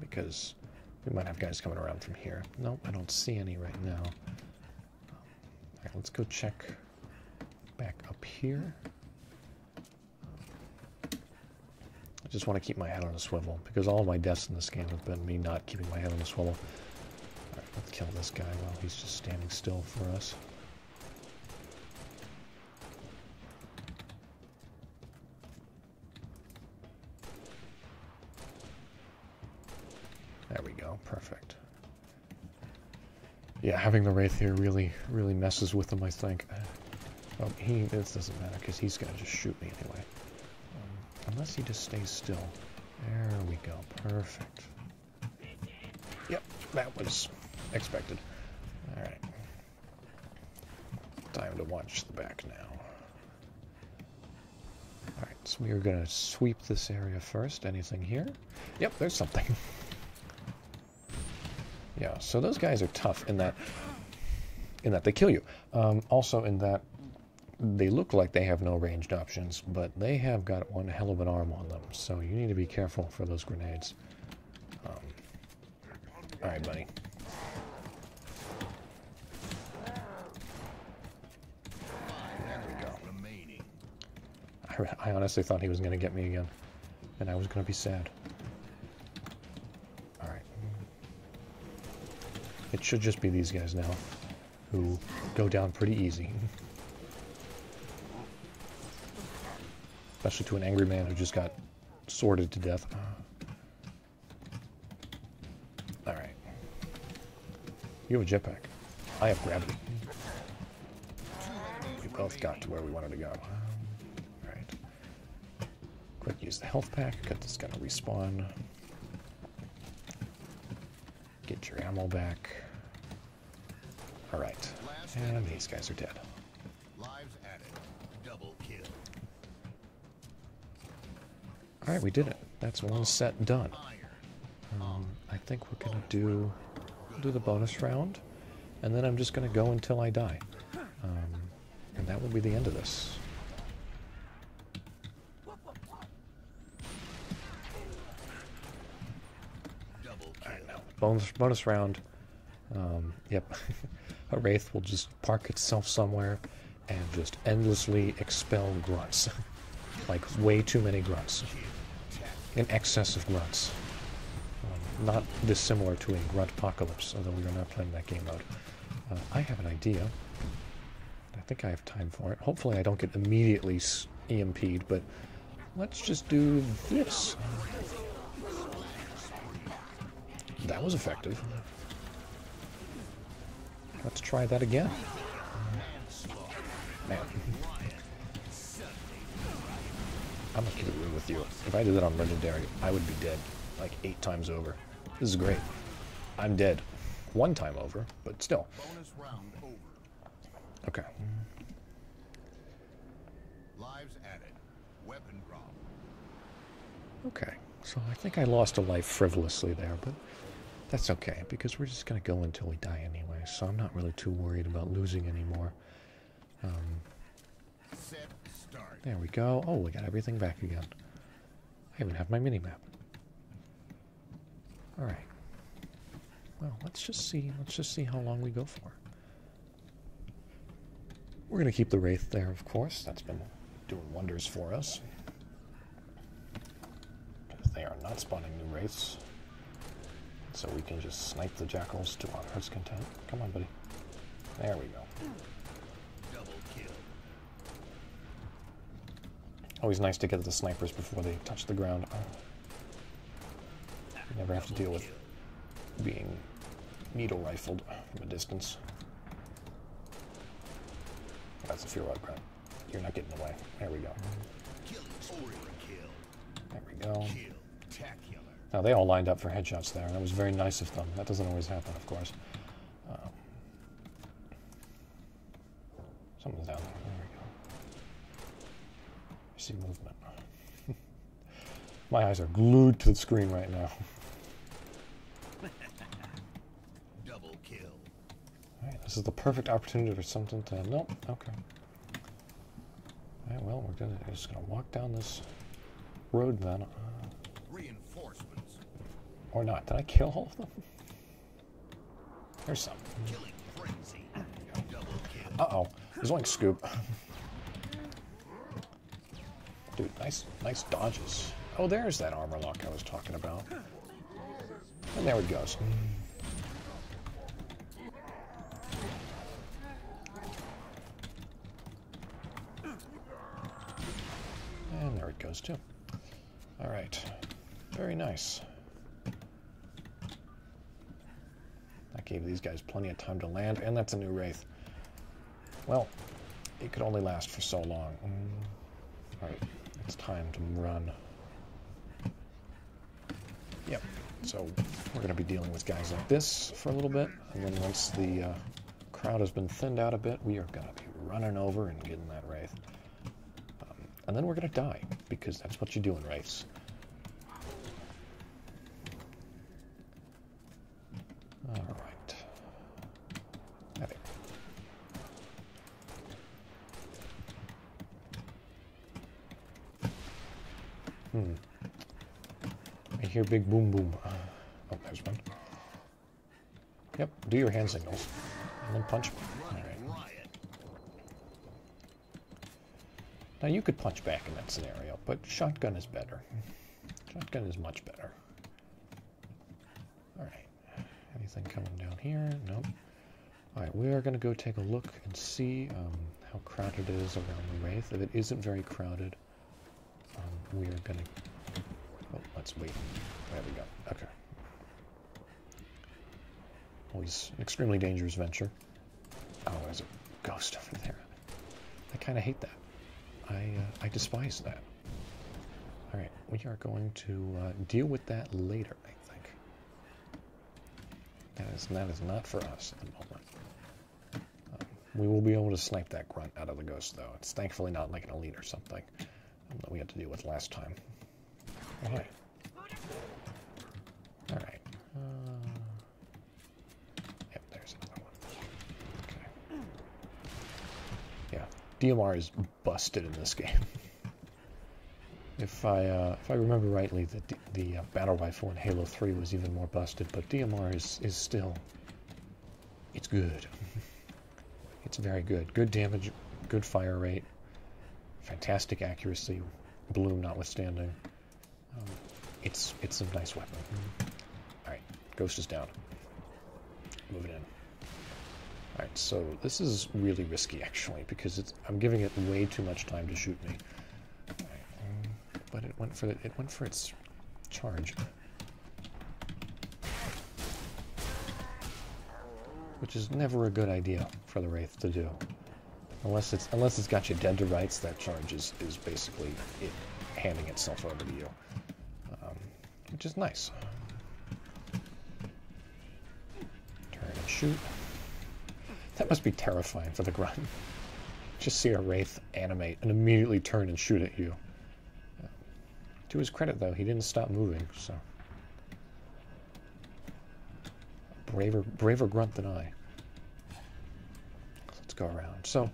because we might have guys coming around from here. Nope, I don't see any right now. Alright, let's go check back up here. I just want to keep my head on a swivel, because all of my deaths in this game have been me not keeping my head on a swivel. Alright, let's kill this guy while he's just standing still for us. There we go, perfect. Yeah, having the Wraith here really messes with him, I think. Oh, this doesn't matter, because he's gonna just shoot me anyway. Unless he just stays still. There we go, perfect. Yep, that was expected. Alright. Time to watch the back now. Alright, so we are gonna sweep this area first. Anything here? Yep, there's something. Yeah, so those guys are tough in that they kill you. Also in that they look like they have no ranged options, but they have got one hell of an arm on them, so you need to be careful for those grenades. Alright, buddy. There we go. I honestly thought he was going to get me again, and I was going to be sad. Alright. It should just be these guys now, who go down pretty easy. Especially to an angry man who just got sworded to death. Alright. You have a jetpack. I have gravity. We both got to where we wanted to go. Alright. Quick, use the health pack, because it's gonna respawn. Get your ammo back. Alright. And these guys are dead. Alright, we did it. That's one set done. I think we're gonna do the bonus round, and then I'm just gonna go until I die. And that will be the end of this. Alright, now, bonus round. Yep. A Wraith will just park itself somewhere and just endlessly expel grunts. Like, way too many grunts. In excess of grunts. Not dissimilar to a grunt apocalypse, although we are not playing that game mode. I have an idea. I think I have time for it. Hopefully I don't get immediately EMP'd, but let's just do this. That was effective. Let's try that again. Man. I'm gonna keep it real with you. If I did that on Legendary, I would be dead like 8 times over. This is great. I'm dead. 1 time over, but still. Bonus round over. Okay. Lives added. Weapon drop. Okay. So I think I lost a life frivolously there, but that's okay, because we're just gonna go until we die anyway, so I'm not really too worried about losing anymore. Set start. There we go. Oh, we got everything back again. I even have my mini-map. Alright. Well, let's just see how long we go for. We're going to keep the Wraith there, of course. That's been doing wonders for us. Because they are not spawning new Wraiths. So we can just snipe the Jackals to our heart's content. Come on, buddy. There we go. Double kill. Always nice to get the snipers before they touch the ground. You never have to deal with being needle rifled from a distance. That's a fear rod, Brent. You're not getting away. There we go. There we go. Now they all lined up for headshots there, and that was very nice of them. That doesn't always happen, of course. Someone's down there. There we go. I see movement. My eyes are glued to the screen right now. Double kill. Alright, this is the perfect opportunity for something to... Nope, okay. Alright, well, we're just gonna walk down this road then. Reinforcements. Or not. Did I kill all of them? There's some. Killing frenzy. Double kill. Uh-oh. There's like scoop. Dude, nice dodges. Oh, there's that armor lock I was talking about. And there it goes. And there it goes too. Alright. Very nice. That gave these guys plenty of time to land, and that's a new Wraith. Well, it could only last for so long. Alright, it's time to run. Yep, so we're going to be dealing with guys like this for a little bit, and then once the crowd has been thinned out a bit, we are going to be running over and getting that Wraith. And then we're going to die, because that's what you do in Wraiths. Alright. There. I hear big boom boom. Oh, there's one. Yep, do your hand signals. And then punch me. Alright. Now you could punch back in that scenario, but shotgun is better. Shotgun is much better. Alright. Anything coming down here? Nope. Alright, we are going to go take a look and see how crowded it is around the Wraith. If it isn't very crowded, we are going to... Oh, let's wait. There we go. Okay. Always an extremely dangerous venture. Oh, there's a ghost over there. I kind of hate that. I despise that. Alright, we are going to deal with that later, I think. That is not for us at the moment. We will be able to snipe that grunt out of the ghost, though. It's thankfully not like an elite or something that we had to deal with last time. Alright. Alright. Yep, there's another one. Okay. Yeah, DMR is busted in this game. If I remember rightly, the battle rifle in Halo 3 was even more busted, but DMR is still... It's good. It's very good. Good damage, good fire rate, fantastic accuracy, bloom notwithstanding. It's a nice weapon. Alright, ghost is down. Moving in. Alright, so this is really risky, actually, because I'm giving it way too much time to shoot me. But it went for its charge. Which is never a good idea for the Wraith to do. Unless it's got you dead to rights, that charge is basically it handing itself over to you. Which is nice. Turn and shoot. That must be terrifying for the grunt. Just see a Wraith animate and immediately turn and shoot at you. To his credit, though, he didn't stop moving, so... Braver grunt than I. Let's go around. So,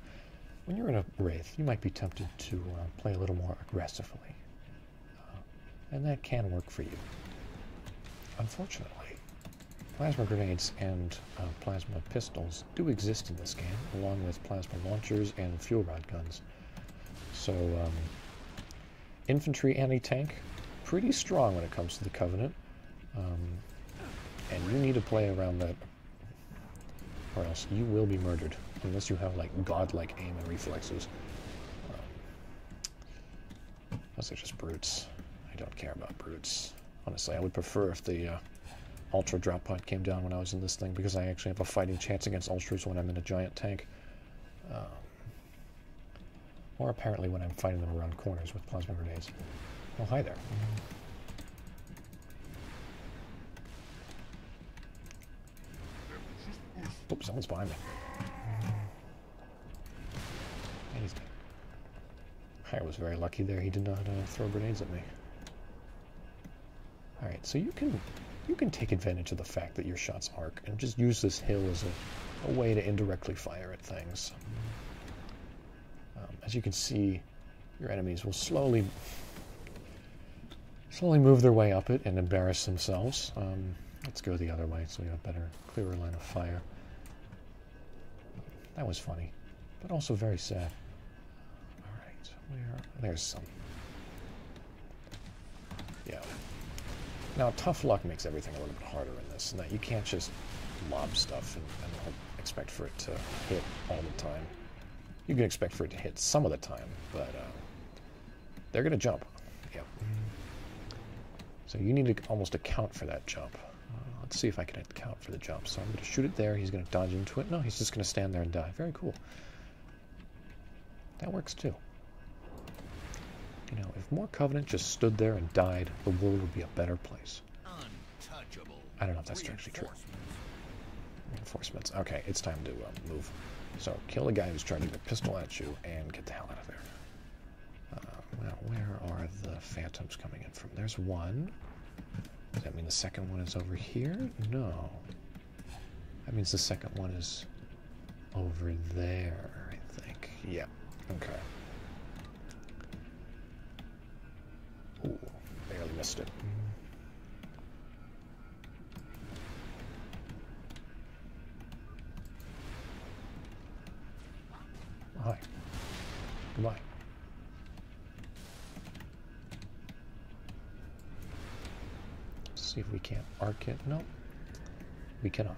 when you're in a Wraith, you might be tempted to play a little more aggressively. And that can work for you. Unfortunately, plasma grenades and plasma pistols do exist in this game, along with plasma launchers and fuel rod guns. So, infantry anti-tank, pretty strong when it comes to the Covenant. And you need to play around that, or else you will be murdered, unless you have, like, godlike aim and reflexes. Those are just brutes. I don't care about brutes. Honestly, I would prefer if the Ultra drop pod came down when I was in this thing, because I actually have a fighting chance against Ultras when I'm in a giant tank. Or apparently when I'm fighting them around corners with plasma grenades. Oh, hi there. Oops, someone's behind me. And he's dead. I was very lucky there. He did not throw grenades at me. Alright, so you can take advantage of the fact that your shots arc and just use this hill as a way to indirectly fire at things. As you can see, your enemies will slowly move their way up it and embarrass themselves. Let's go the other way so we have a better, clearer line of fire. That was funny, but also very sad. Alright, there's some. Yeah. Now, tough luck makes everything a little bit harder in this, and that you can't just lob stuff and expect for it to hit all the time. You can expect for it to hit some of the time, but they're going to jump. Yep. So you need to almost account for that jump. Let's see if I can account for the jump. So I'm going to shoot it there. He's going to dodge into it. No, he's just going to stand there and die. Very cool. That works too. You know, if more Covenant just stood there and died, the world would be a better place. Untouchable. I don't know if that's actually true. Reinforcements. Okay, it's time to move. So kill the guy who's charging the pistol at you and get the hell out of there. Well, where are the phantoms coming in from? There's one. Does that mean the second one is over here? No. That means the second one is over there, I think. Yeah. Okay. Ooh, barely missed it. Hi. Goodbye. Let's see if we can't arc it. No, we cannot.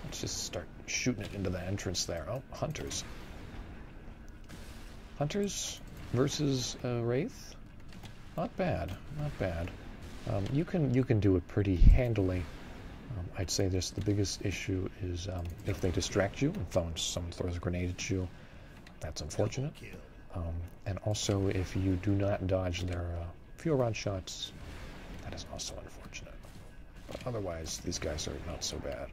Let's just start shooting it into the entrance there. Oh, hunters. Hunters versus Wraith? Not bad, not bad. You can do it pretty handily. I'd say the biggest issue is if they distract you and someone throws a grenade at you, that's unfortunate. And also if you do not dodge their fuel rod shots, that is also unfortunate. But otherwise, these guys are not so bad.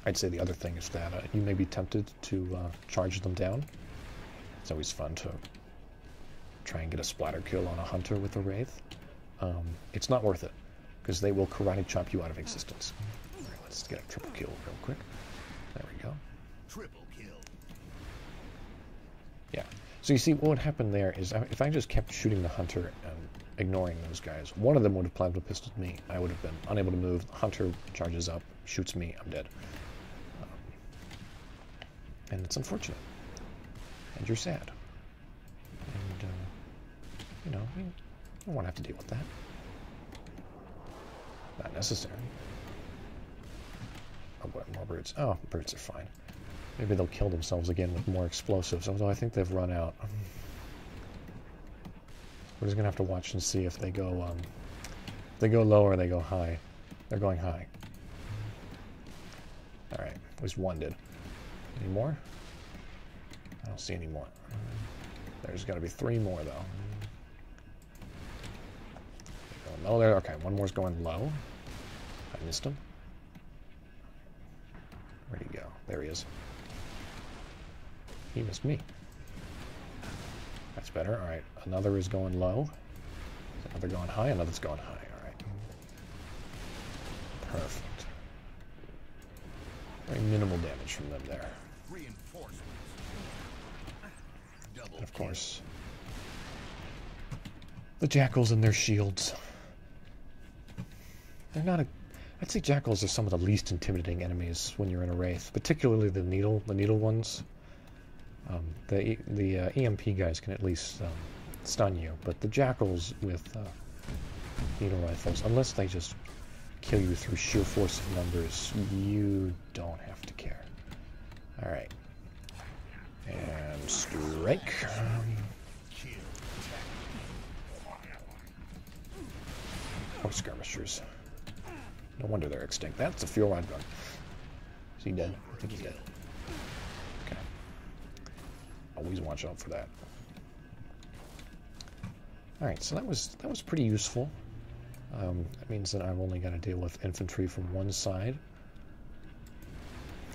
I'd say the other thing is that you may be tempted to charge them down. It's always fun to try and get a splatter kill on a hunter with a Wraith. It's not worth it, because they will karate chop you out of existence. All right, let's get a triple kill real quick. There we go. Triple kill. Yeah. So you see, what would happen there is if I just kept shooting the hunter and ignoring those guys, one of them would have plasma pistoled me. I would have been unable to move. The hunter charges up, shoots me, I'm dead. And it's unfortunate. And you're sad. And, you know, you don't want to have to deal with that. Not necessary. Oh, what, more birds. Oh, birds are fine. Maybe they'll kill themselves again with more explosives, although I think they've run out. We're just gonna have to watch and see if they go low or they go high. They're going high. Alright, at least one did. Any more? I don't see any more. There's gotta be 3 more though. Oh, there. Okay, one more's going low. I missed him. Where'd he go? There he is. He missed me. That's better. Alright, another is going low. Another going high, another's going high. Alright. Perfect. Very minimal damage from them there. And of course, the jackals and their shields. They're not a... I'd say jackals are some of the least intimidating enemies when you're in a wraith, particularly the needle ones. The EMP guys can at least stun you, but the jackals with needle rifles, unless they just kill you through sheer force of numbers, you don't have to care. Alright. And strike. Poor skirmishers. No wonder they're extinct. That's a fuel rod gun. Is he dead? I think he's dead. Okay. Always watch out for that. Alright, so that was pretty useful. That means that I've only got to deal with infantry from one side.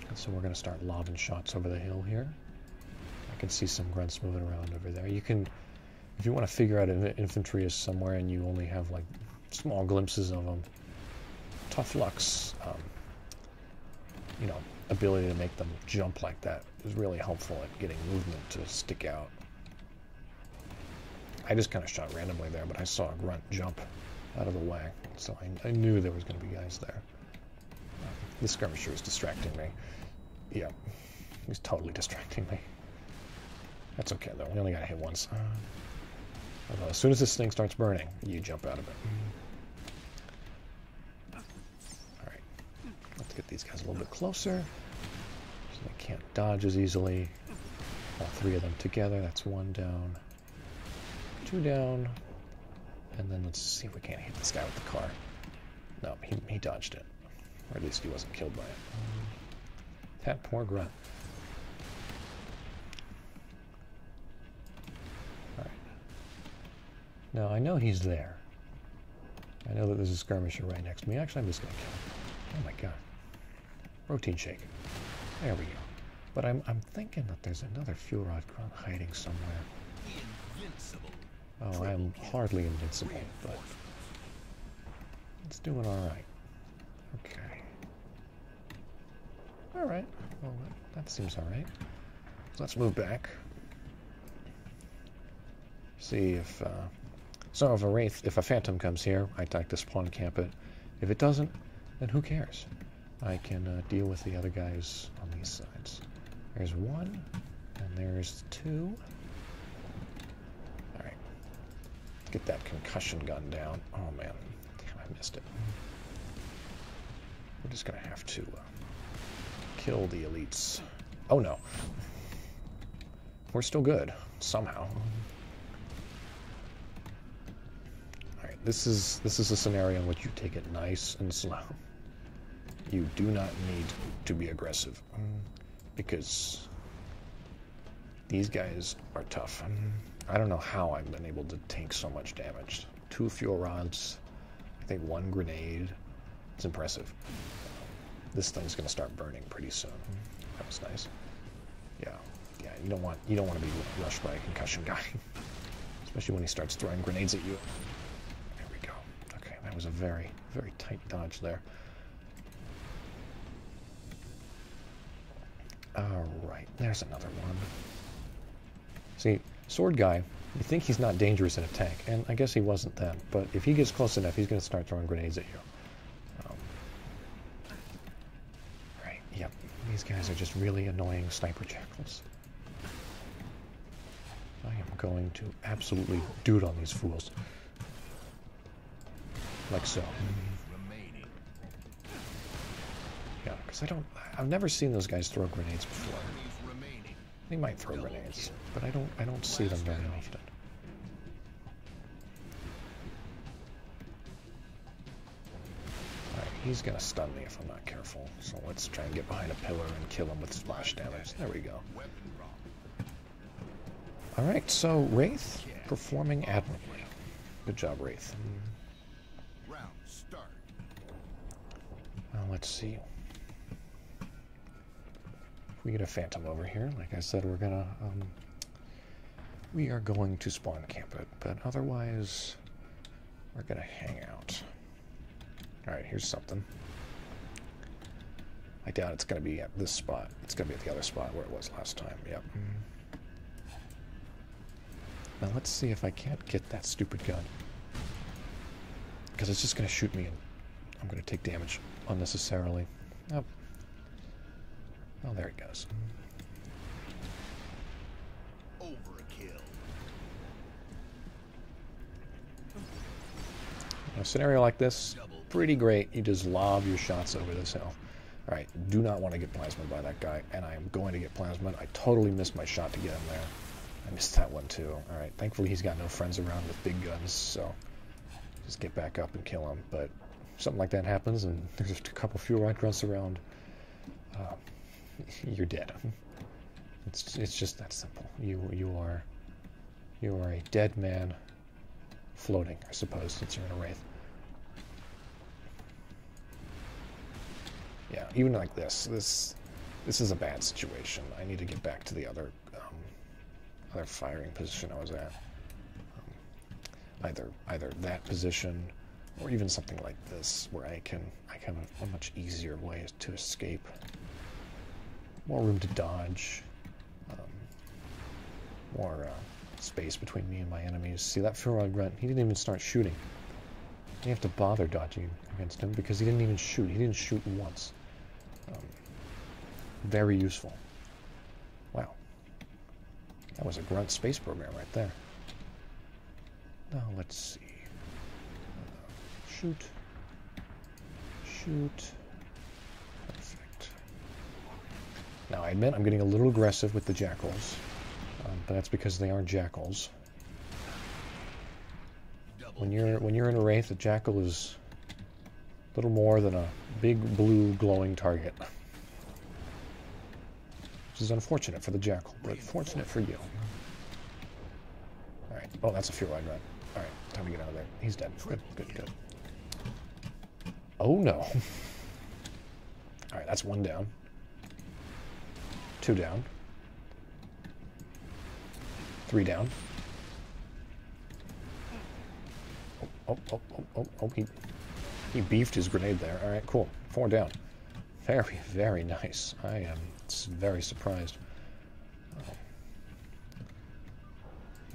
And so we're going to start lobbing shots over the hill here. I can see some grunts moving around over there. You can, if you want to figure out if infantry is somewhere and you only have like small glimpses of them, Tough Luck's, you know, ability to make them jump like that is really helpful at getting movement to stick out. I just kind of shot randomly there, but I saw a grunt jump out of the way, so I knew there was going to be guys there. This skirmisher is distracting me. Yeah, he's totally distracting me. That's okay, though. We only got to hit once. Although, as soon as this thing starts burning, you jump out of it. Alright. Let's get these guys a little bit closer, so they can't dodge as easily. All 3 of them together. That's 1 down. 2 down. And then let's see if we can't hit this guy with the car. No, he dodged it. Or at least he wasn't killed by it. That poor grunt. Alright. Now, I know he's there. I know that there's a skirmisher right next to me. Actually, I'm just going to kill him. Oh my god. Routine shake. There we go. But I'm thinking that there's another fuel rod grunt hiding somewhere. Oh, I am hardly invincible, but it's doing alright. Okay. Alright. Well, that seems alright. So let's move back. See if... so if a phantom comes here, I like to spawn camp it. If it doesn't, then who cares? I can deal with the other guys on these sides. There's 1, and there's 2. Alright. Get that concussion gun down. Oh man, damn, I missed it. We're just gonna have to kill the elites. Oh no. We're still good, somehow. Alright, this is a scenario in which you take it nice and slow. You do not need to be aggressive, because these guys are tough. I don't know how I've been able to tank so much damage. 2 fuel rods, I think 1 grenade. It's impressive. This thing's gonna start burning pretty soon. That was nice. Yeah, you don't want to be rushed by a concussion guy, especially when he starts throwing grenades at you. There we go. Okay, that was a very, very tight dodge there. Alright, there's another one. See, sword guy, you think he's not dangerous in a tank, and I guess he wasn't then, but if he gets close enough, he's going to start throwing grenades at you. Right, yep, these guys are just really annoying sniper jackals. I am going to absolutely dude on these fools. Like so. Yeah, Because I've never seen those guys throw grenades before. Enemies remaining. They might throw grenades, but I don't see them very often. Alright, he's gonna stun me if I'm not careful. So let's try and get behind a pillar and kill him with splash damage. There we go. Weapon drop. Alright, so Wraith performing admirably. Good job, Wraith. Round start. Well, let's see. If we get a Phantom over here, like I said, we are going to spawn camp it, but otherwise, we're gonna hang out. Alright, here's something. I doubt it's gonna be at this spot. It's gonna be at the other spot where it was last time. Yep. Now let's see if I can't get that stupid gun. Because it's just going to shoot me and I'm going to take damage unnecessarily. Oh. Oh, there it goes. Overkill. In a scenario like this, pretty great. You just lob your shots over this hill. Alright, do not want to get plasmid by that guy, and I am going to get plasmid. I totally missed my shot to get him there. I missed that one too. Alright, thankfully he's got no friends around with big guns, so just get back up and kill him. But something like that happens and there's just a couple few white grunts around, you're dead. It's just that simple. You are a dead man floating, I suppose, since you're in a Wraith. Yeah, even like this is a bad situation. I need to get back to the other firing position I was at. Either that position, or even something like this, where I have a much easier way to escape. More room to dodge. More space between me and my enemies. See, that Furod Grunt, he didn't even start shooting. I didn't have to bother dodging against him because he didn't even shoot. He didn't shoot once. Very useful. Wow. That was a grunt space program right there. Now let's see. Shoot. Shoot. Perfect. Now I admit I'm getting a little aggressive with the jackals, but that's because they aren't jackals. When you're in a Wraith, a jackal is little more than a big blue glowing target. Which is unfortunate for the jackal, but fortunate for you. Alright. Oh, that's a Furod Grunt. Alright, time to get out of there. He's dead. Good, good, good. Oh no. Alright, that's one down. Two down. Three down. Oh, he beefed his grenade there. Alright, cool. Four down. Very, very nice. I am very surprised.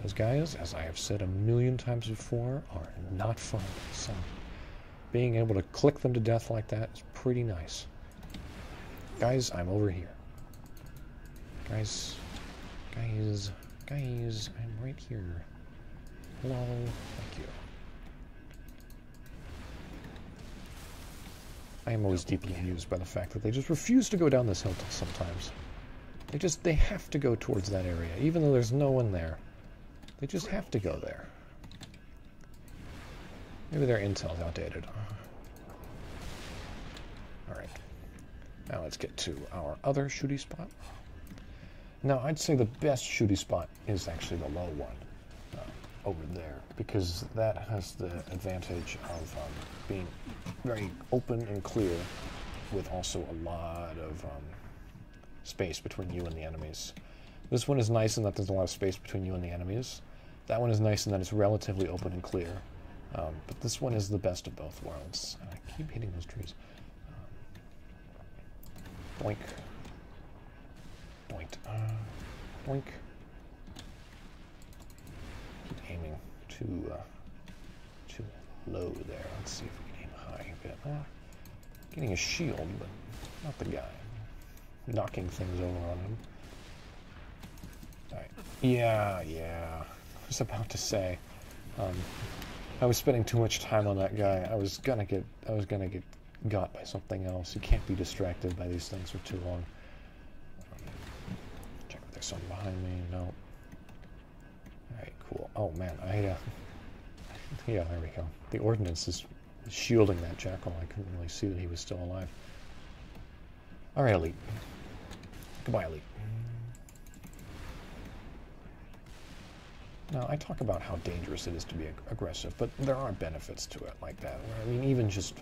Those guys, as I have said a million times before, are not fun. So being able to click them to death like that is pretty nice. Guys, I'm over here. Guys, I'm right here. Hello, thank you. I am always deeply amused by the fact that they just refuse to go down this hill sometimes. They have to go towards that area, even though there's no one there. They just have to go there. Maybe their intel's outdated. Alright. Now let's get to our other shooty spot. Now, I'd say the best shooty spot is actually the low one. Over there, because that has the advantage of being very open and clear, with also a lot of space between you and the enemies. This one is nice in that there's a lot of space between you and the enemies. That one is nice in that it's relatively open and clear. But this one is the best of both worlds. I keep hitting those trees. Boink. Boink. Boink. Aiming too low there. Let's see if we can aim high a bit. Getting a shield, but not the guy. Knocking things over on him. Alright. Yeah. I was about to say. I was spending too much time on that guy. I was gonna get got by something else. You can't be distracted by these things for too long. Check if there's something behind me. No. Alright, cool. Oh man, yeah, there we go. The ordnance is shielding that jackal. I couldn't really see that he was still alive. Alright, Elite. Goodbye, Elite. Now, I talk about how dangerous it is to be aggressive, but there are benefits to it like that. I mean, even just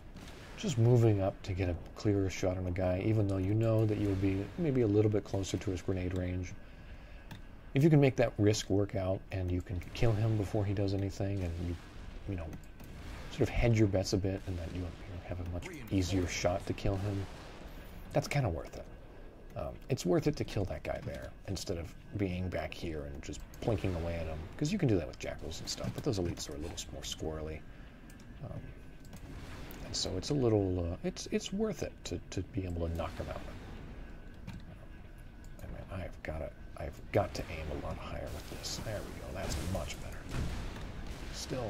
moving up to get a clearer shot on a guy, even though you know that you'll be maybe a little bit closer to his grenade range. If you can make that risk work out and you can kill him before he does anything, and you know, sort of hedge your bets a bit, and that you have a much easier shot to kill him, that's kind of worth it. It's worth it to kill that guy there instead of being back here and just plinking away at him, because you can do that with jackals and stuff, but those elites are a little more squirrely. And so it's a little, it's worth it to be able to knock them out. I mean, I've got to aim a lot higher with this. There we go, that's much better. Still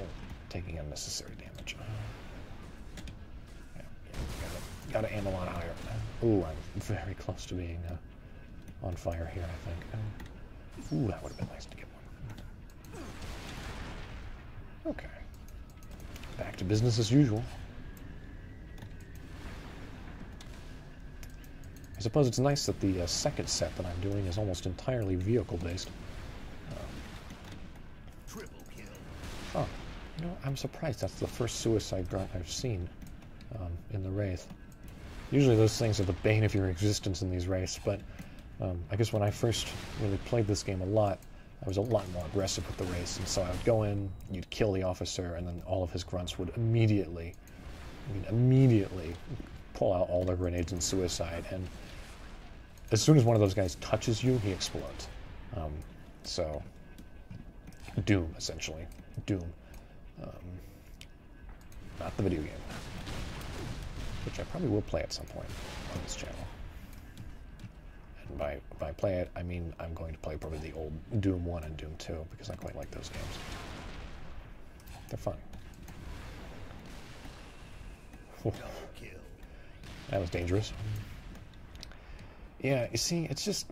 taking unnecessary damage. Gotta aim a lot higher. Ooh, I'm very close to being on fire here, I think. Ooh, that would have been nice to get one. Okay. Back to business as usual. I suppose it's nice that the second set that I'm doing is almost entirely vehicle-based. Triple kill. Oh, you know, I'm surprised that's the first suicide grunt I've seen in the Wraith. Usually those things are the bane of your existence in these wraiths, but I guess when I first really played this game a lot, I was a lot more aggressive with the wraiths, and so I would go in, you'd kill the officer, and then all of his grunts would immediately pull out all their grenades and suicide, and as soon as one of those guys touches you, he explodes. So, Doom, essentially. Doom. Not the video game. Which I probably will play at some point on this channel. And by play it, I mean I'm going to play probably the old Doom 1 and Doom 2, because I quite like those games. They're fun. That was dangerous. Yeah, you see, it's just,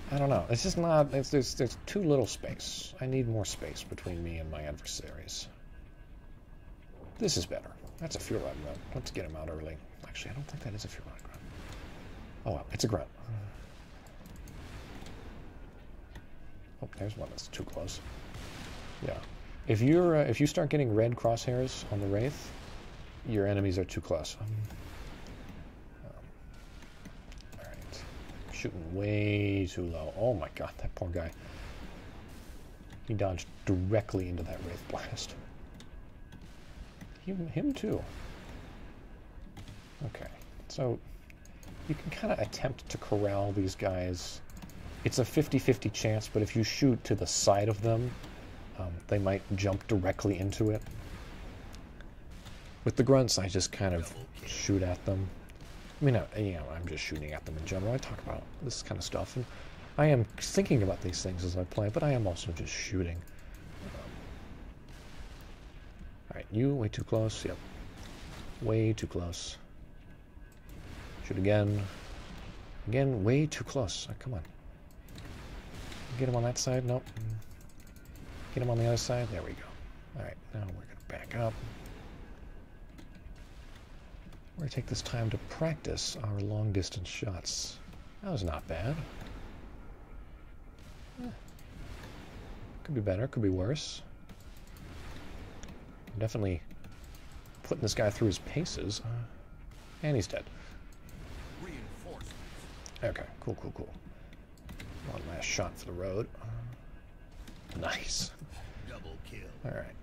I don't know. It's just not, there's too little space. I need more space between me and my adversaries. This is better. That's a fuel rod grunt. Let's get him out early. Actually, I don't think that is a fuel rod grunt. Oh well, it's a grunt. Oh, there's one that's too close. Yeah. If you start getting red crosshairs on the Wraith, your enemies are too close. Alright. Shooting way too low. Oh my god, that poor guy. He dodged directly into that Wraith blast. Him too. Okay, so you can kind of attempt to corral these guys. It's a 50-50 chance, but if you shoot to the side of them, they might jump directly into it. With the grunts, I just kind of shoot at them. I mean, you know, I'm just shooting at them in general. I talk about this kind of stuff, and I am thinking about these things as I play, but I am also just shooting. Alright, you, way too close. Yep. Way too close. Shoot again. Again, way too close. Oh, come on. Get him on that side? Nope. Get him on the other side? There we go. Alright, now we're going to back up. We're going to take this time to practice our long-distance shots. That was not bad. Could be better, could be worse. I'm definitely putting this guy through his paces. And he's dead. Okay, cool. One last shot for the road. Nice. Double kill. Alright.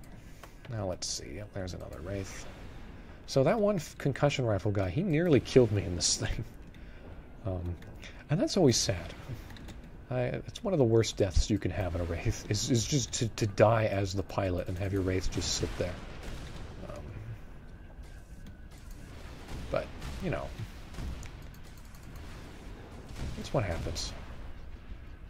Now let's see. Yep, there's another Wraith. So that one concussion rifle guy, he nearly killed me in this thing. And that's always sad. It's one of the worst deaths you can have in a Wraith, is just to die as the pilot and have your Wraith just sit there. But, you know, it's what happens.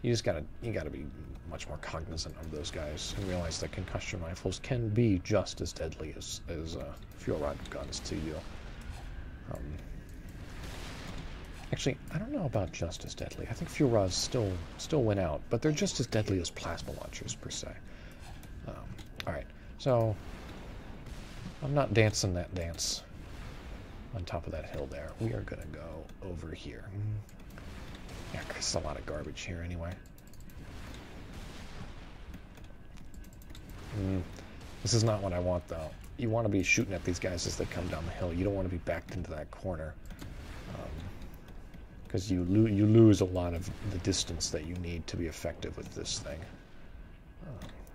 You gotta be much more cognizant of those guys and realize that concussion rifles can be just as deadly as fuel rod guns to you. Actually, I don't know about just as deadly. I think fuel rods still went out, but they're just as deadly as plasma launchers, per se. Alright, so I'm not dancing that dance on top of that hill there. We are going to go over here. Yeah, there's a lot of garbage here anyway. This is not what I want, though. You want to be shooting at these guys as they come down the hill. You don't want to be backed into that corner. Because you lose a lot of the distance that you need to be effective with this thing.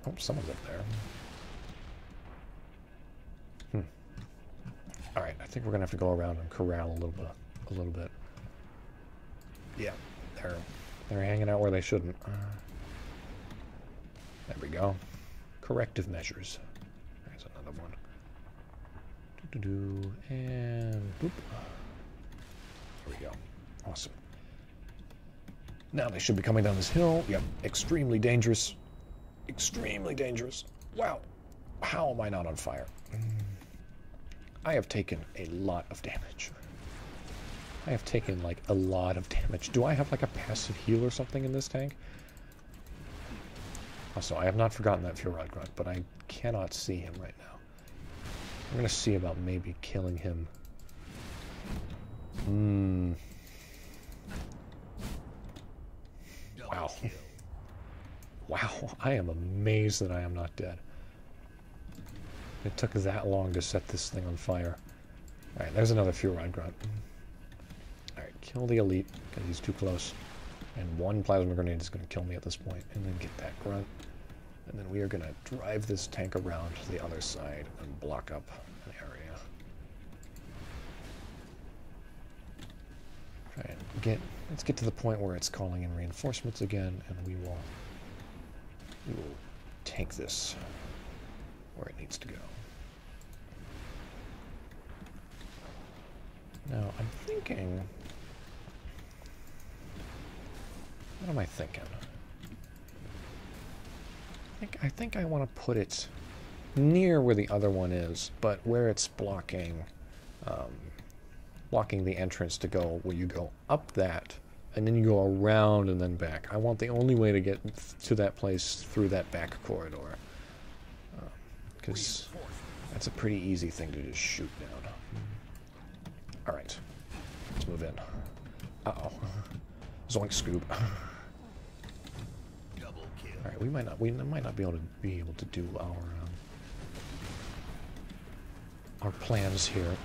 Oh, someone's up there. Alright, I think we're going to have to go around and corral a little bit. Yeah, they're hanging out where they shouldn't. There we go. Corrective measures. There's another one. And boop. There we go. Awesome. Now they should be coming down this hill. Yep, extremely dangerous. Extremely dangerous. Wow. How am I not on fire? I have taken a lot of damage. I have taken, like, a lot of damage. Do I have, like, a passive heal or something in this tank? Also, I have not forgotten that fuel rod grunt, but I cannot see him right now. I'm going to see about maybe killing him. Wow. Wow, I am amazed that I am not dead. It took that long to set this thing on fire. Alright, there's another fuel rod grunt. Alright, kill the elite, because he's too close. And one plasma grenade is going to kill me at this point. And then get that grunt. And then we are going to drive this tank around to the other side and block up an area. Try and let's get to the point where it's calling in reinforcements again, and we will take this where it needs to go. Now, I'm thinking... What am I thinking? I think I want to put it near where the other one is, but where it's blocking the entrance to go, where you go up that, and then you go around and then back. I want the only way to get to that place through that back corridor. Because that's a pretty easy thing to just shoot down. Alright. Let's move in. Uh-oh. Zoink scoop. Alright, we might not be able to do our plans here.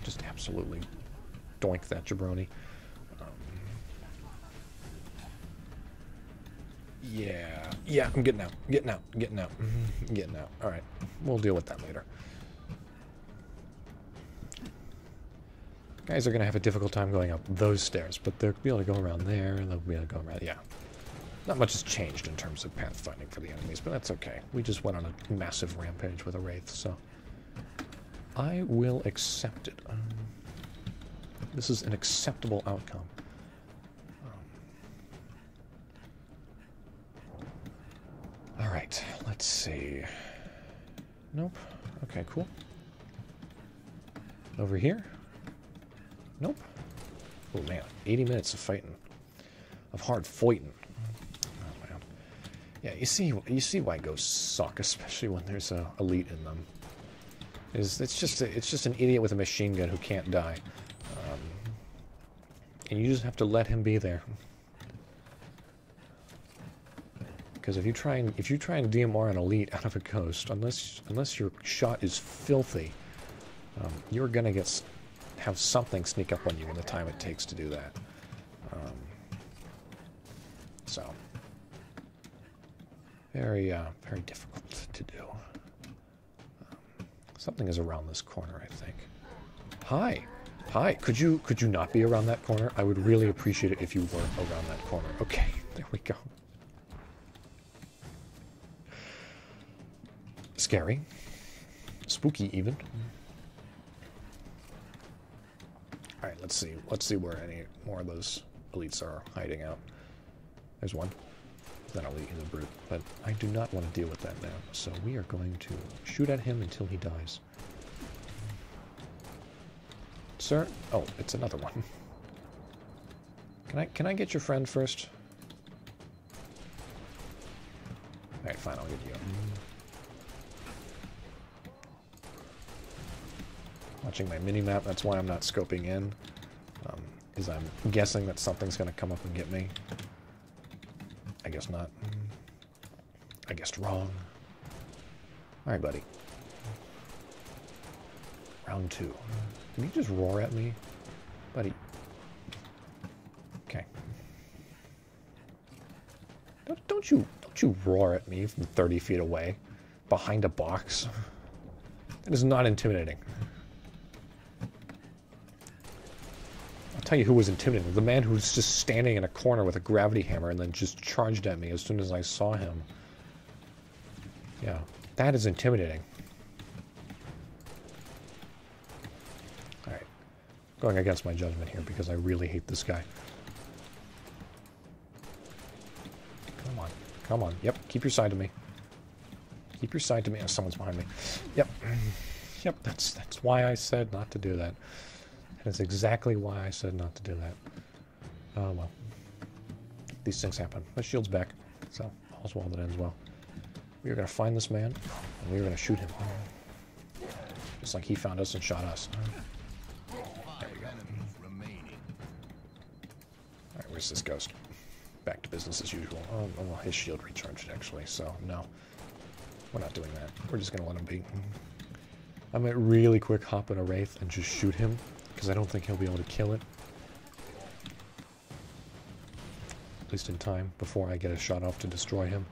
Just absolutely doink that jabroni. Yeah, I'm getting out. Alright, we'll deal with that later. Guys are going to have a difficult time going up those stairs, but they'll be able to go around there, they'll be able to go around, yeah. Not much has changed in terms of pathfinding for the enemies, but that's okay. We just went on a massive rampage with a Wraith, so I will accept it. This is an acceptable outcome. Alright, let's see. Nope. Okay, cool. Over here? Nope. Oh man, 80 minutes of fighting. Of hard fighting. Oh man. Yeah, you see why ghosts suck, especially when there's a elite in them. It's just an idiot with a machine gun who can't die. And you just have to let him be there. Because if you try and DMR an elite out of a ghost, unless your shot is filthy, you're gonna have something sneak up on you in the time it takes to do that. So very difficult to do. Something is around this corner, I think. Hi. Could you not be around that corner? I would really appreciate it if you weren't around that corner. Okay, there we go. Scary. Spooky, even. Alright, let's see where any more of those elites are hiding out. There's one. That elite is a brute. But I do not want to deal with that now. So we are going to shoot at him until he dies. Sir? Oh, it's another one. Can I get your friend first? Alright, fine, I'll get you. Watching my mini-map, that's why I'm not scoping in. Is I'm guessing that something's gonna come up and get me. I guess not. I guessed wrong. Alright, buddy. Round 2. Can you just roar at me? Buddy. Okay. Don't you roar at me from 30 feet away, behind a box. That is not intimidating. I'll tell you who was intimidating. The man who's just standing in a corner with a gravity hammer and then just charged at me as soon as I saw him. Yeah, that is intimidating. Alright. Going against my judgment here because I really hate this guy. Come on. Come on. Yep, keep your side to me. Keep your side to me. Oh, someone's behind me. Yep. Yep, that's why I said not to do that. That is exactly why I said not to do that. Oh, well. These things happen. My shield's back, so all's well that ends well. We are going to find this man, and we are going to shoot him. Just like he found us and shot us. There we go. Alright, where's this ghost? Back to business as usual. Oh, well, his shield recharged, actually, so no. We're not doing that. We're just going to let him be. I might really quick hop in a Wraith and just shoot him, because I don't think he'll be able to kill it. At least in time, before I get a shot off to destroy him.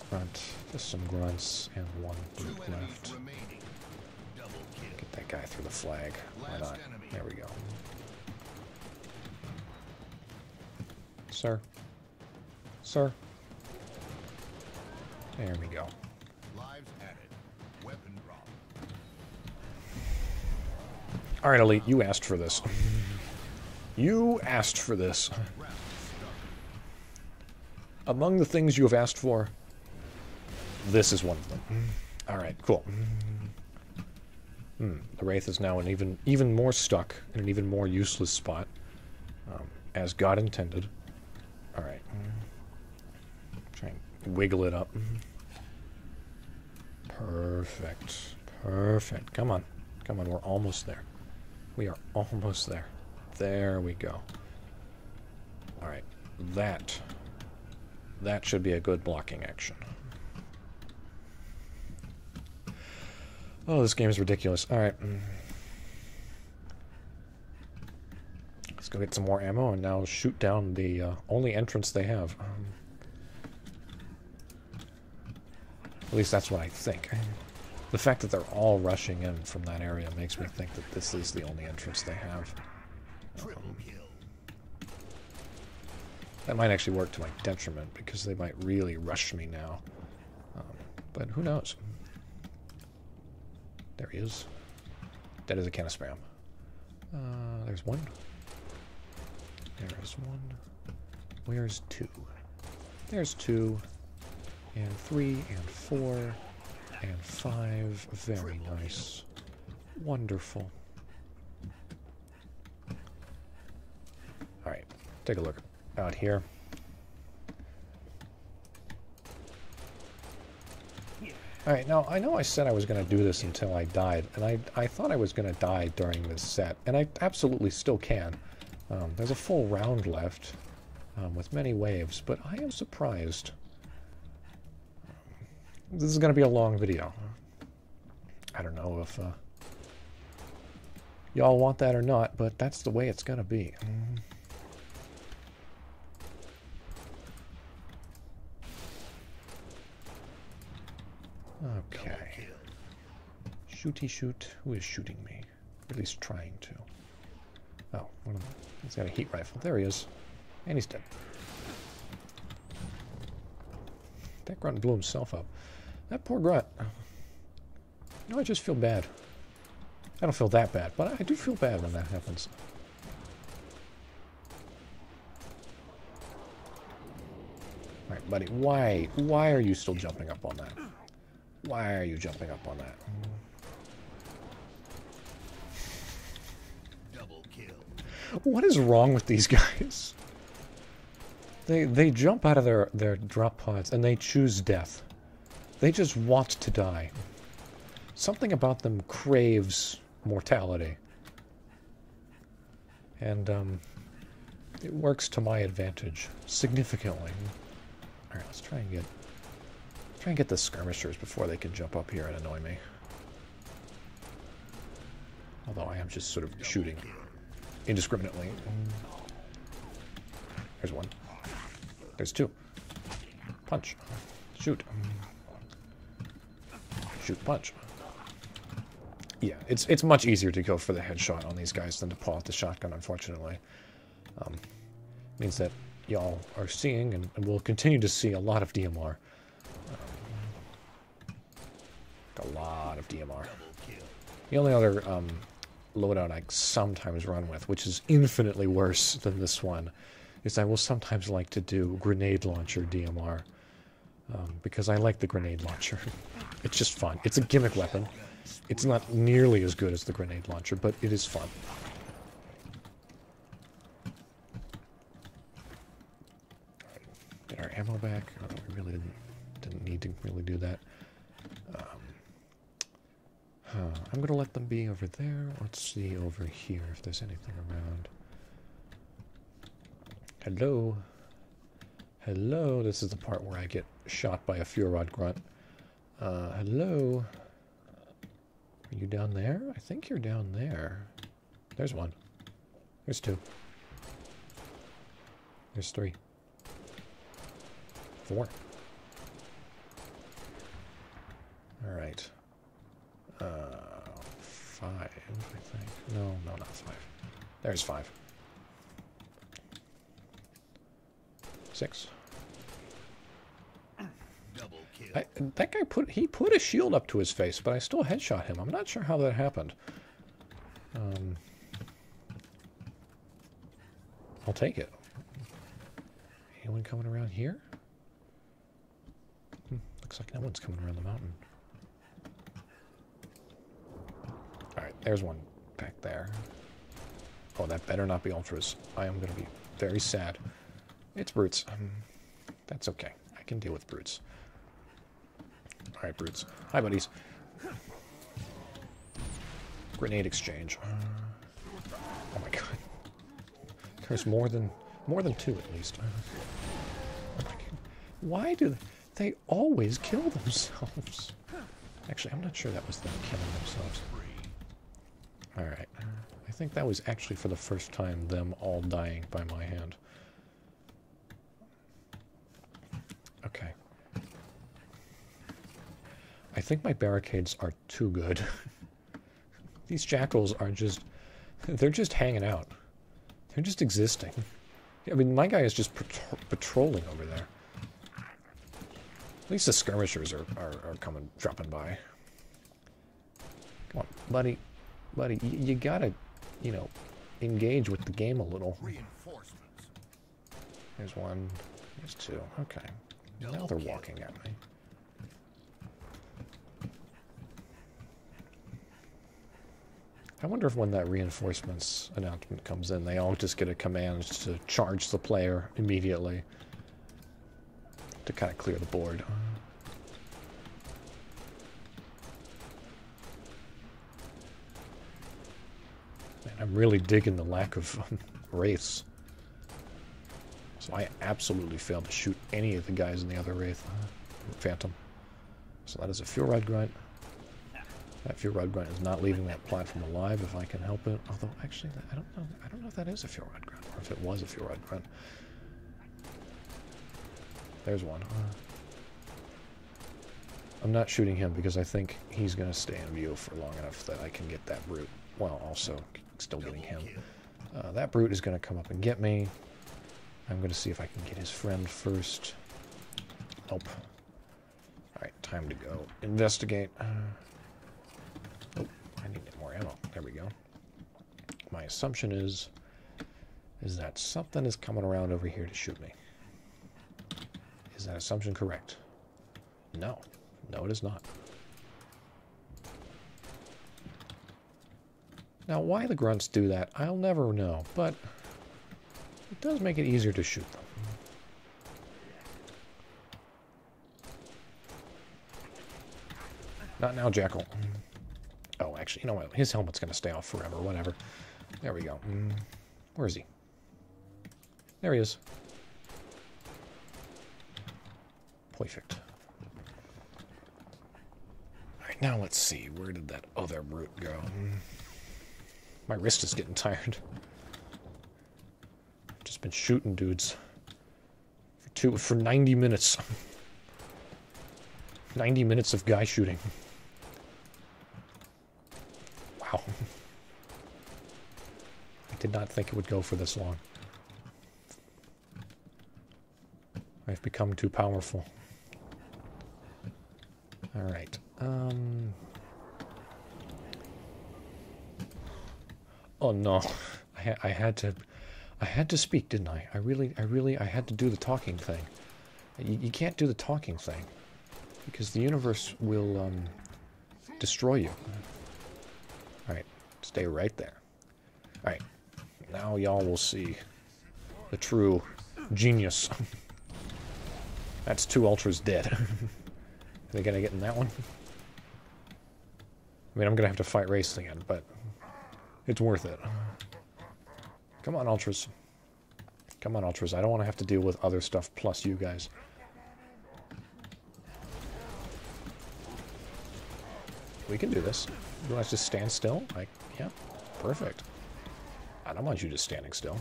Grunt, just some grunts, and one brute left. Get that guy through the flag. Why not? There we go. Sir? Sir? There we go. Alright, Elite, you asked for this. You asked for this. Among the things you have asked for, this is one of them. Alright, cool. The Wraith is now in even more stuck, in an even more useless spot. As God intended. Alright. Try and wiggle it up. Perfect. Perfect. Come on. Come on, we're almost there. We are almost there. There we go. Alright. That should be a good blocking action. Oh, this game is ridiculous. Alright. Let's go get some more ammo and now shoot down the only entrance they have. At least that's what I think. The fact that they're all rushing in from that area makes me think that this is the only entrance they have. That might actually work to my detriment, because they might really rush me now. But who knows? There he is. That is a can of spam. There's one. There's one. Where's two? There's two. And 3, and 4, and 5. Very nice. Wonderful. Alright, take a look out here. Alright, now I know I said I was going to do this until I died, and I thought I was going to die during this set, and I absolutely still can. There's a full round left, with many waves, but I am surprised. This is going to be a long video. I don't know if y'all want that or not, but that's the way it's going to be. Okay. Shooty shoot. Who is shooting me? Or at least trying to. Oh, he's got a heat rifle. There he is. And he's dead. That grunt blew himself up. That poor grunt. You know, I just feel bad. I don't feel that bad, but I do feel bad when that happens. Alright, buddy. Why are you still jumping up on that? Why are you jumping up on that? Double kill. What is wrong with these guys? They jump out of their drop pods and they choose death. They just want to die. Something about them craves mortality. And it works to my advantage significantly. Alright, let's try and get the skirmishers before they can jump up here and annoy me. Although I am just sort of shooting indiscriminately. There's one. There's two. Punch. Shoot. Shoot, punch. Yeah, it's much easier to go for the headshot on these guys than to pull out the shotgun, unfortunately. Means that y'all are seeing, and will continue to see, a lot of DMR. A lot of DMR. The only other loadout I sometimes run with, which is infinitely worse than this one, is I will sometimes like to do grenade launcher DMR. Because I like the grenade launcher. It's just fun. It's a gimmick weapon. It's not nearly as good as the grenade launcher, but it is fun. Get our ammo back. Oh, we really didn't need to really do that. I'm going to let them be over there. Let's see over here if there's anything around. Hello. Hello. This is the part where I get shot by a Furod grunt. Hello. Are you down there? I think you're down there. There's one. There's two. There's three. Four. Alright. Five, I think. No, not five. There's five. Six. Double kill. That guy put a shield up to his face, but I still headshot him. I'm not sure how that happened. I'll take it. Anyone coming around here? Looks like no one's coming around the mountain. Alright, there's one back there. Oh, that better not be ultras. I am going to be very sad. It's brutes. That's okay. I can deal with brutes. Alright, brutes. Hi, buddies. Grenade exchange. Oh my god. There's more than two at least. Oh my god. Why do they always kill themselves? Actually, I'm not sure that was them killing themselves. Alright. I think that was actually for the first time them all dying by my hand. Okay. I think my barricades are too good. These jackals are just... they're just hanging out. They're just existing. I mean, my guy is just patrolling over there. At least the skirmishers are dropping by. Come on, buddy. Buddy, you gotta, you know, engage with the game a little. Reinforcements. There's one. There's two. Okay. Now they're walking at me. I wonder if when that reinforcements announcement comes in, they all just get a command to charge the player immediately to kind of clear the board. Man, I'm really digging the lack of wraiths. So I absolutely failed to shoot any of the guys in the other wraith. Phantom. So that is a fuel rod grunt. That fuel rod grunt is not leaving that platform alive if I can help it. Although, actually, I don't know if that is a fuel rod grunt, or if it was a fuel rod grunt. There's one. I'm not shooting him because I think he's going to stay in view for long enough that I can get that brute. Well, also, still getting him. That brute is going to come up and get me. I'm going to see if I can get his friend first. Nope. Alright, time to go investigate. Oh, I need more ammo. There we go. My assumption is that something is coming around over here to shoot me. Is that assumption correct? No. No, it is not. Now, why the grunts do that, I'll never know, but it does make it easier to shoot them. Not now, Jackal. Oh, actually, you know what? His helmet's going to stay off forever. Whatever. There we go. Where is he? There he is. Perfect. Alright, now let's see. Where did that other brute go? My wrist is getting tired. I've just been shooting dudes. For 90 minutes. 90 minutes of guy shooting. Wow. I did not think it would go for this long. I've become too powerful. Alright. Oh no. I had to speak, didn't I? I had to do the talking thing. You can't do the talking thing. Because the universe will, destroy you. Alright. Stay right there. Alright. Now y'all will see the true genius. That's 2 ultras dead. Are they gonna get in that one? I mean, I'm gonna have to fight Wraith again, but it's worth it. Come on, ultras. Come on, ultras. I don't want to have to deal with other stuff plus you guys. We can do this. You want us to just stand still? Like, yeah, perfect. I don't want you just standing still.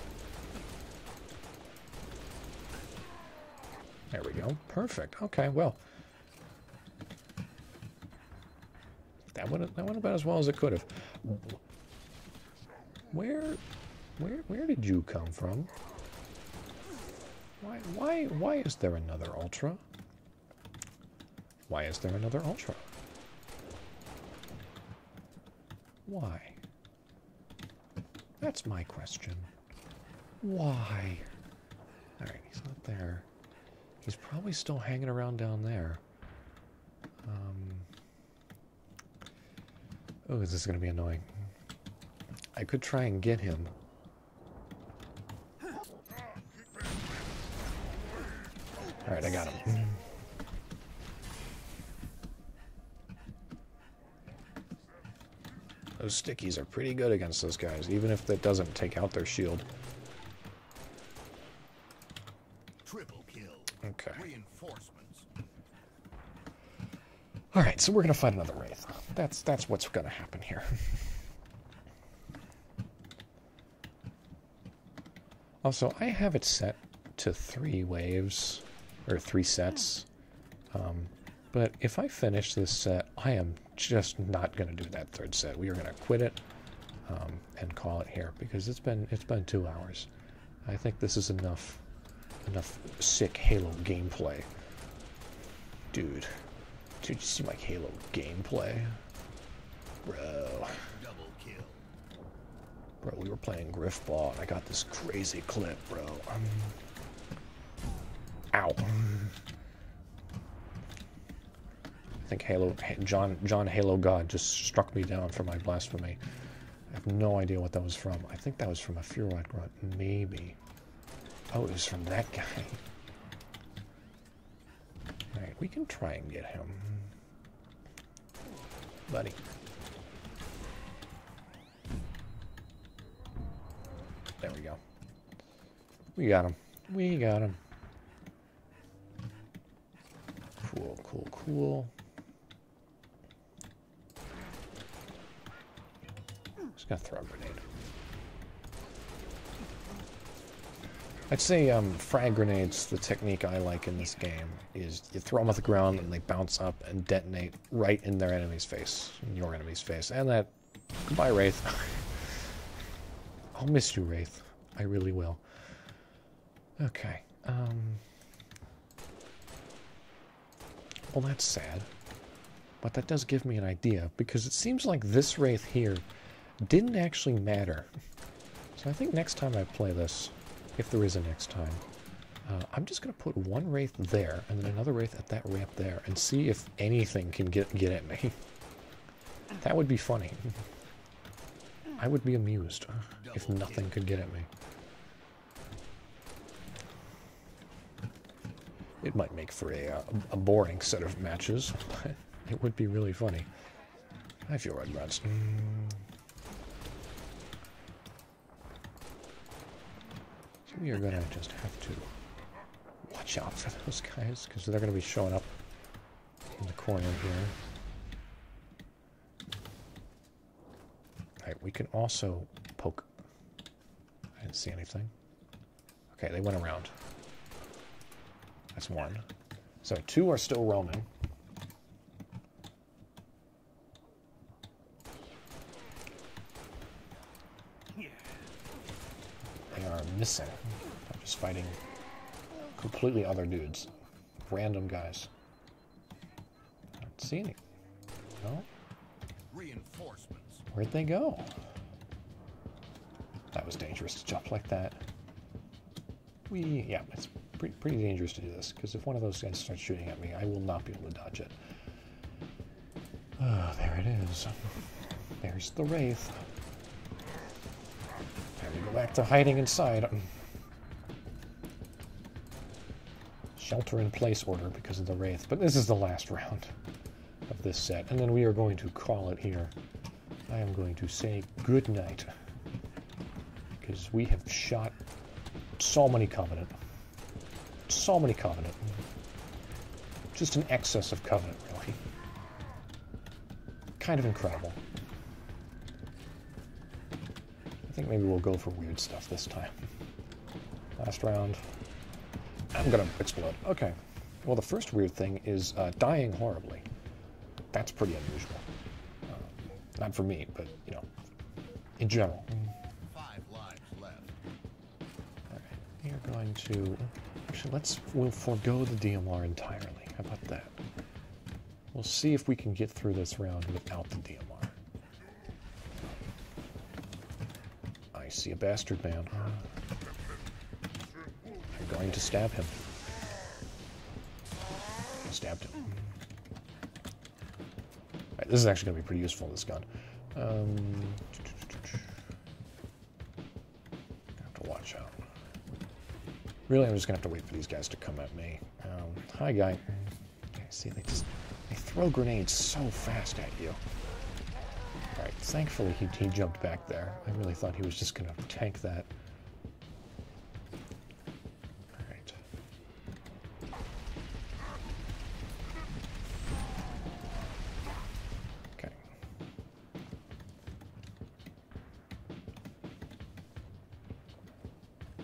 There we go. Perfect. Okay, well. That went about as well as it could have. Where did you come from? Why is there another Ultra? Why is there another Ultra? Why? That's my question. Why? Alright, he's not there. He's probably still hanging around down there. Oh, this is going to be annoying. I could try and get him. Alright, I got him. Those stickies are pretty good against those guys, even if that doesn't take out their shield. Triple kill. Okay. Reinforcements. Alright, so we're gonna fight another Wraith. That's what's gonna happen here. Also, I have it set to 3 waves, or 3 sets. But if I finish this set, I am just not going to do that 3rd set. We are going to quit it and call it here because it's been 2 hours. I think this is enough sick Halo gameplay. Dude, you see my Halo gameplay? Bro. Double kill. Bro, we were playing Griffball and I got this crazy clip, bro. Ow. I think John Halo God just struck me down for my blasphemy. I have no idea what that was from. I think that was from a Firefight grunt. Maybe. Oh, it was from that guy. Alright, we can try and get him. Buddy. There we go. We got him. We got him. Cool, cool, cool. Just gonna throw a grenade. I'd say frag grenades, the technique I like in this game, is you throw them at the ground and they bounce up and detonate right in their enemy's face, in your enemy's face. And that... Goodbye, Wraith. I'll miss you, Wraith. I really will. Okay. Well, that's sad. But that does give me an idea, because it seems like this Wraith here didn't actually matter. So I think next time I play this, if there is a next time, I'm just going to put one Wraith there, and then another Wraith at that ramp there, and see if anything can get at me. That would be funny. I would be amused if nothing could get at me. It might make for a boring set of matches, but it would be really funny. I feel red grunts. So we are going to just have to watch out for those guys, because they're going to be showing up in the corner here. Alright, we can also poke. I didn't see anything. Okay, they went around. That's one. So 2 are still roaming. They are missing. I'm just fighting completely other dudes. Random guys. I don't see any. No? Reinforcements. Where'd they go? That was dangerous to jump like that. Yeah, it's pretty dangerous to do this, because if one of those guys starts shooting at me, I will not be able to dodge it. Oh, there it is. There's the Wraith. Time to go back to hiding inside. Shelter in place order because of the Wraith. But this is the last round of this set, and then we are going to call it here. I am going to say good night, because we have shot so many Covenant. So many Covenant. Just an excess of Covenant, really. Kind of incredible. I think maybe we'll go for weird stuff this time. Last round. I'm gonna explode. Okay. Well, the first weird thing is dying horribly. That's pretty unusual. Not for me, but, you know, in general. 5 lives left. Alright, we are going to... Actually, we'll forego the DMR entirely. How about that? We'll see if we can get through this round without the DMR. I see a bastard man. I'm going to stab him. I stabbed him. Alright, this is actually going to be pretty useful, this gun. Have to watch out. Really, I'm just going to have to wait for these guys to come at me. Hi, guy. See, they throw grenades so fast at you. Alright, thankfully he jumped back there. I really thought he was just going to tank that. Alright. Okay.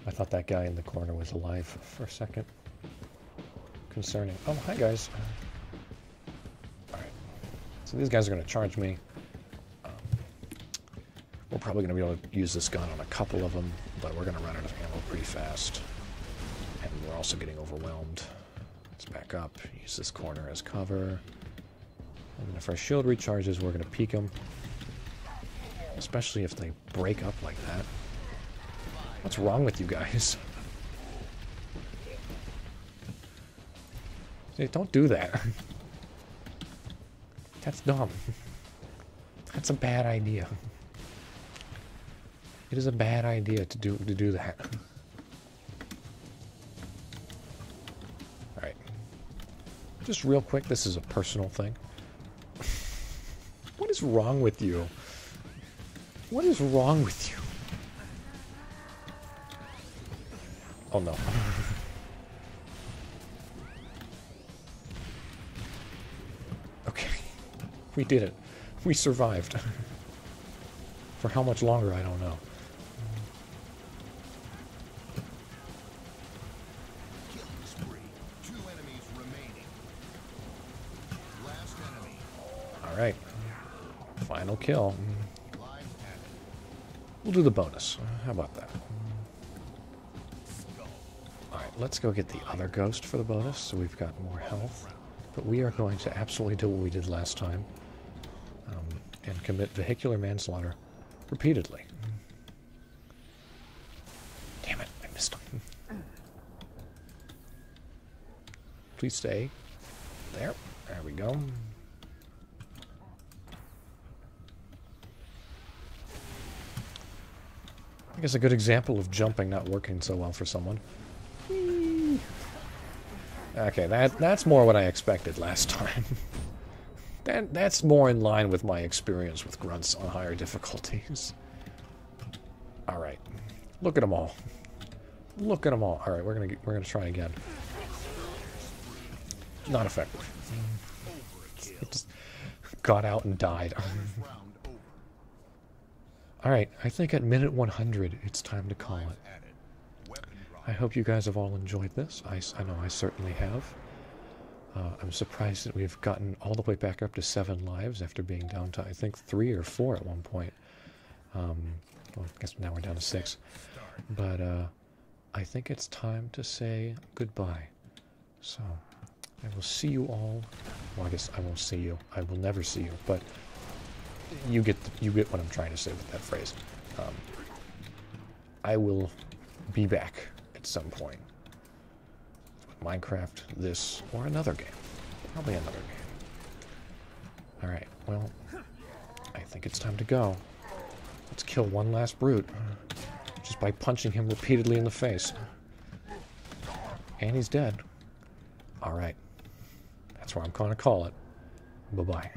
I thought that guy in the corner was alive for a second. Concerning. Oh, hi guys. Alright. So these guys are going to charge me. We're probably going to be able to use this gun on a couple of them, but we're going to run out of ammo pretty fast. And we're also getting overwhelmed. Let's back up, use this corner as cover. And if our shield recharges, we're going to peek them. Especially if they break up like that. What's wrong with you guys? See, don't do that. That's dumb. That's a bad idea. It is a bad idea to do that. Alright. Just real quick, this is a personal thing. What is wrong with you? What is wrong with you? Oh no. Okay. We did it. We survived. For how much longer, I don't know. Killing spree. 2 enemies remaining. Last enemy. Alright. Final kill. Lives added. We'll do the bonus. How about that? Skull. Alright, let's go get the other ghost for the bonus, so we've got more health. But we are going to absolutely do what we did last time. And commit vehicular manslaughter repeatedly. Damn it, I missed him. Please stay. There. There we go. I guess a good example of jumping not working so well for someone. Whee! Okay, that's more what I expected last time. That's more in line with my experience with grunts on higher difficulties. Alright. Look at them all. Look at them all. Alright, we're gonna try again. Not effective. It just got out and died. Alright, I think at minute 100 it's time to call it. I hope you guys have all enjoyed this. I know I certainly have. I'm surprised that we've gotten all the way back up to 7 lives after being down to, I think, 3 or 4 at one point. Well, I guess now we're down to 6. But I think it's time to say goodbye. So, I will see you all. Well, I guess I won't see you. I will never see you. But you get what I'm trying to say with that phrase. I will be back at some point. Minecraft, this, or another game. Probably another game. Alright, well, I think it's time to go. Let's kill one last brute. Just by punching him repeatedly in the face. And he's dead. Alright. That's where I'm going to call it. Bye-bye.